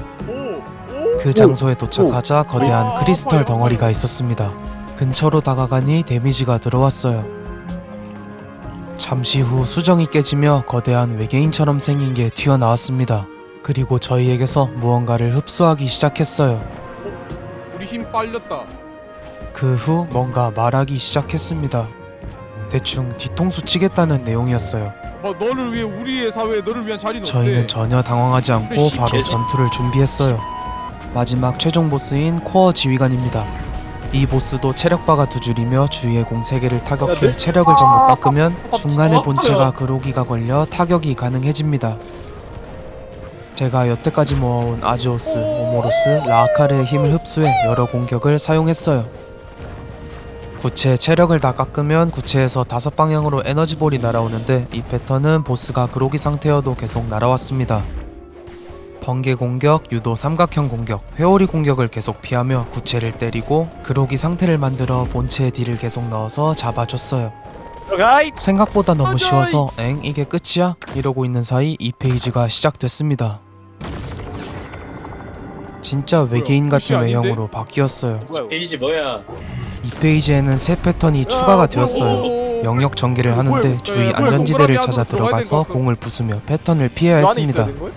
그 장소에 도착하자 거대한 크리스털 덩어리가 있었습니다. 근처로 다가가니 데미지가 들어왔어요. 잠시 후 수정이 깨지며 거대한 외계인처럼 생긴 게 튀어나왔습니다. 그리고 저희에게서 무언가를 흡수하기 시작했어요. 우리 힘 빨렸다. 그 후 뭔가 말하기 시작했습니다. 대충 뒤통수 치겠다는 내용이었어요. 너를 위해 우리의 사회에 너를 위한 자리는 저희는 없대. 전혀 당황하지 않고 씨, 바로 개새- 전투를 준비했어요. 마지막 최종 보스인 코어 지휘관입니다. 이 보스도 체력바가 2줄이며 주위의 공 3개를 타격해 체력을 전부 깎으면 중간에 본체가 그로기가 걸려 타격이 가능해집니다. 제가 여태까지 모아온 아지오스, 오모로스, 라아카르의 힘을 흡수해 여러 공격을 사용했어요. 구체 체력을 다 깎으면 구체에서 5방향으로 에너지볼이 날아오는데 이 패턴은 보스가 그로기 상태여도 계속 날아왔습니다. 번개 공격, 유도 삼각형 공격, 회오리 공격을 계속 피하며 구체를 때리고 그로기 상태를 만들어 본체에 딜을 계속 넣어서 잡아줬어요. 들어가이. 생각보다 너무 쉬워서 엥 이게 끝이야? 이러고 있는 사이 2페이지가 시작됐습니다. 진짜 외계인 끝이 같은 아닌데? 외형으로 바뀌었어요. 뭐야 이거? 페이지 뭐야? 2페이지에는 새 패턴이 추가가 되었어요. 영역 전개를 하는데 주위 안전지대를 찾아 들어가서 공을 부수며 패턴을 피해야 이 안에 있어야 했습니다. 되는 거야?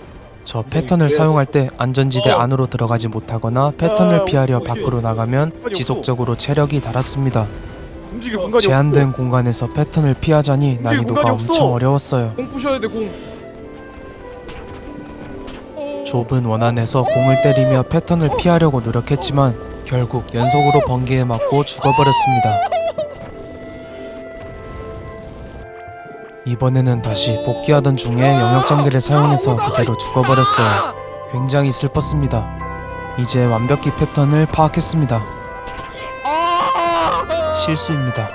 저 패턴을 사용할 때 안전지대 안으로 들어가지 못하거나 패턴을 피하려 밖으로 나가면 지속적으로 체력이 달았습니다. 움직일 공간이 제한된 공간에서 패턴을 피하자니 난이도가 공간이 없어. 엄청 어려웠어요. 공 부셔야 돼 공. 좁은 원안에서 공을 때리며 패턴을 피하려고 노력했지만 결국 연속으로 번개에 맞고 죽어버렸습니다. 이번에는 다시 복귀하던 중에 영역 전개를 사용해서 그대로 죽어버렸어요. 굉장히 슬펐습니다. 이제 완벽히 패턴을 파악했습니다. 실수입니다.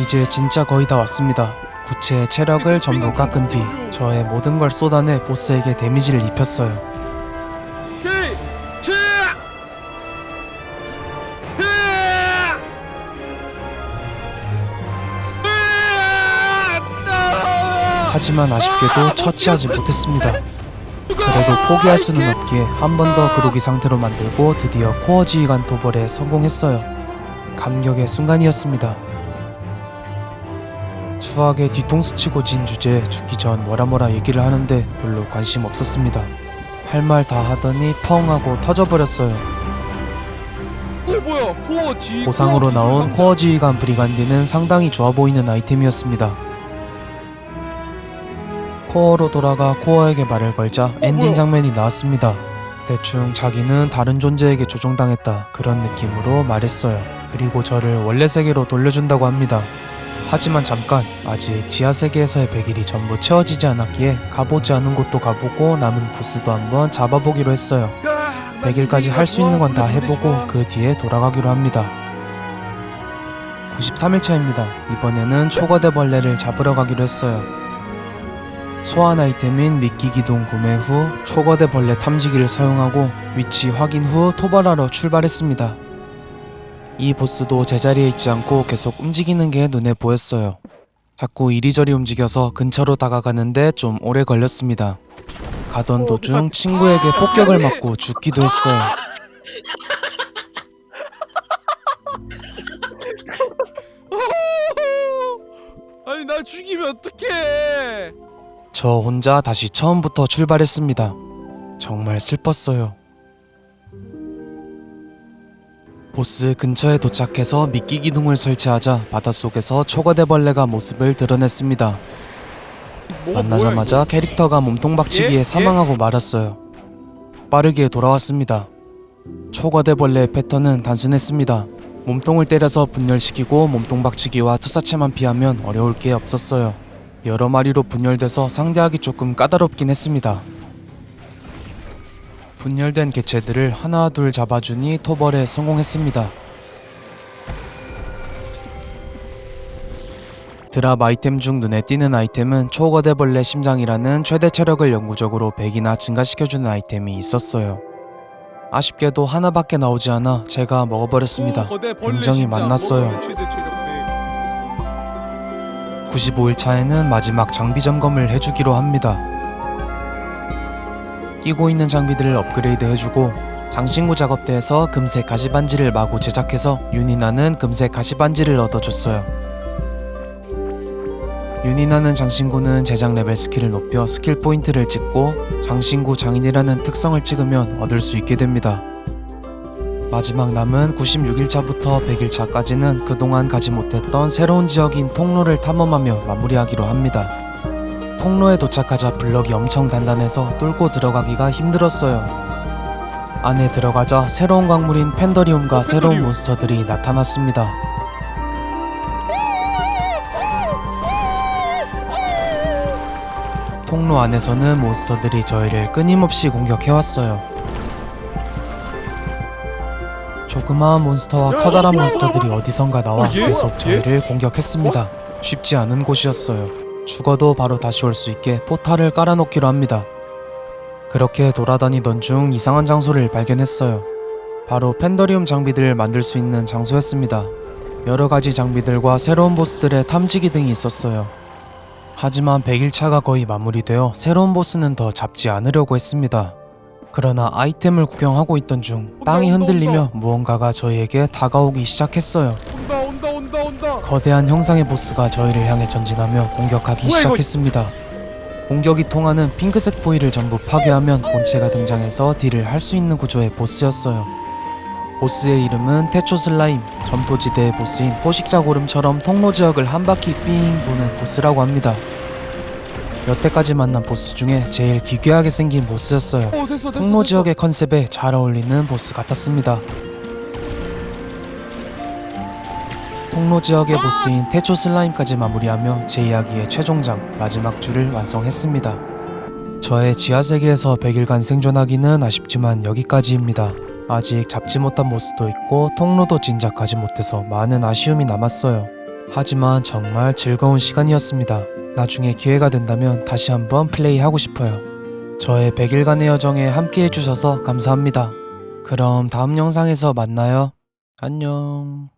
이제 진짜 거의 다 왔습니다. 구체의 체력을 전부 깎은 뒤 저의 모든 걸 쏟아내 보스에게 데미지를 입혔어요. 하지만 아쉽게도 처치하지 못했습니다. 그래도 포기할 수는 없기에 한 번 더 그로기 상태로 만들고 드디어 코어 지휘관 도벌에 성공했어요. 감격의 순간이었습니다. 수학에 뒤통수 치고 진 주제에 죽기 전 뭐라 얘기를 하는데 별로 관심 없었습니다. 할 말 다 하더니 텅 하고 터져버렸어요. 뭐야 코어 지. 보상으로 나온 코어 지휘관 브리간디는 상당히 좋아 보이는 아이템이었습니다. 코어로 돌아가 코어에게 말을 걸자 엔딩 뭐야? 장면이 나왔습니다. 대충 자기는 다른 존재에게 조종당했다 그런 느낌으로 말했어요. 그리고 저를 원래 세계로 돌려준다고 합니다. 하지만 잠깐 아직 지하 세계에서의 100일이 전부 채워지지 않았기에 가보지 않은 곳도 가보고 남은 보스도 한번 잡아보기로 했어요. 100일까지 할 수 있는 건 다 해보고 그 뒤에 돌아가기로 합니다. 93일차입니다. 이번에는 초거대 벌레를 잡으러 가기로 했어요. 소환 아이템인 미끼 기둥 구매 후 초거대 벌레 탐지기를 사용하고 위치 확인 후 토벌하러 출발했습니다. 이 보스도 제자리에 있지 않고 계속 움직이는 게 눈에 보였어요. 자꾸 이리저리 움직여서 근처로 다가가는데 좀 오래 걸렸습니다. 가던 도중 친구에게 폭격을 맞고 죽기도 했어요. 아니 날 죽이면 어떡해. 저 혼자 다시 처음부터 출발했습니다. 정말 슬펐어요. 보스 근처에 도착해서 미끼 기둥을 설치하자 바닷속에서 초거대벌레가 모습을 드러냈습니다. 만나자마자 캐릭터가 몸통 박치기에 예? 사망하고 말았어요. 빠르게 돌아왔습니다. 초거대벌레의 패턴은 단순했습니다. 몸통을 때려서 분열시키고 몸통 박치기와 투사체만 피하면 어려울 게 없었어요. 여러 마리로 분열돼서 상대하기 조금 까다롭긴 했습니다. 분열된 개체들을 하나 둘 잡아주니 토벌에 성공했습니다. 드랍 아이템 중 눈에 띄는 아이템은 초거대벌레 심장이라는 최대 체력을 영구적으로 100이나 증가시켜주는 아이템이 있었어요. 아쉽게도 하나밖에 나오지 않아 제가 먹어버렸습니다. 굉장히 맛났어요. 최대 체력 100. 95일차에는 마지막 장비 점검을 해주기로 합니다. 끼고 있는 장비들을 업그레이드 해주고 장신구 작업대에서 금색 가시반지를 마구 제작해서 윤이 나는 금색 가시반지를 얻어줬어요. 윤이 나는 장신구는 제작 레벨 스킬을 높여 스킬 포인트를 찍고 장신구 장인이라는 특성을 찍으면 얻을 수 있게 됩니다. 마지막 남은 96일차부터 100일차까지는 그동안 가지 못했던 새로운 지역인 통로를 탐험하며 마무리하기로 합니다. 통로에 도착하자 블럭이 엄청 단단해서 뚫고 들어가기가 힘들었어요. 안에 들어가자 새로운 광물인 펜더리움과 새로운 몬스터들이 나타났습니다. 통로 안에서는 몬스터들이 저희를 끊임없이 공격해왔어요. 조그마한 몬스터와 커다란 몬스터들이 어디선가 나와 계속 저희를 공격했습니다. 쉽지 않은 곳이었어요. 죽어도 바로 다시 올 수 있게 포탈을 깔아놓기로 합니다. 그렇게 돌아다니던 중 이상한 장소를 발견했어요. 바로 펜더리움 장비들을 만들 수 있는 장소였습니다. 여러가지 장비들과 새로운 보스들의 탐지기 등이 있었어요. 하지만 100일차가 거의 마무리되어 새로운 보스는 더 잡지 않으려고 했습니다. 그러나 아이템을 구경하고 있던 중 땅이 흔들리며 무언가가 저희에게 다가오기 시작했어요. 온다. 거대한 형상의 보스가 저희를 향해 전진하며 공격하기 시작했습니다. 공격이 통하는 핑크색 부위를 전부 파괴하면 본체가 등장해서 딜을 할 수 있는 구조의 보스였어요. 보스의 이름은 태초 슬라임, 점토지대의 보스인 포식자고름처럼 통로 지역을 한 바퀴 삥 도는 보스라고 합니다. 여태까지 만난 보스 중에 제일 기괴하게 생긴 보스였어요. 통로 지역의 컨셉에 잘 어울리는 보스 같았습니다. 통로 지역의 보스인 태초 슬라임까지 마무리하며 제 이야기의 최종장 마지막 줄을 완성했습니다. 저의 지하세계에서 100일간 생존하기는 아쉽지만 여기까지입니다. 아직 잡지 못한 보스도 있고 통로도 진작 가지 못해서 많은 아쉬움이 남았어요. 하지만 정말 즐거운 시간이었습니다. 나중에 기회가 된다면 다시 한번 플레이하고 싶어요. 저의 100일간의 여정에 함께 해주셔서 감사합니다. 그럼 다음 영상에서 만나요. 안녕.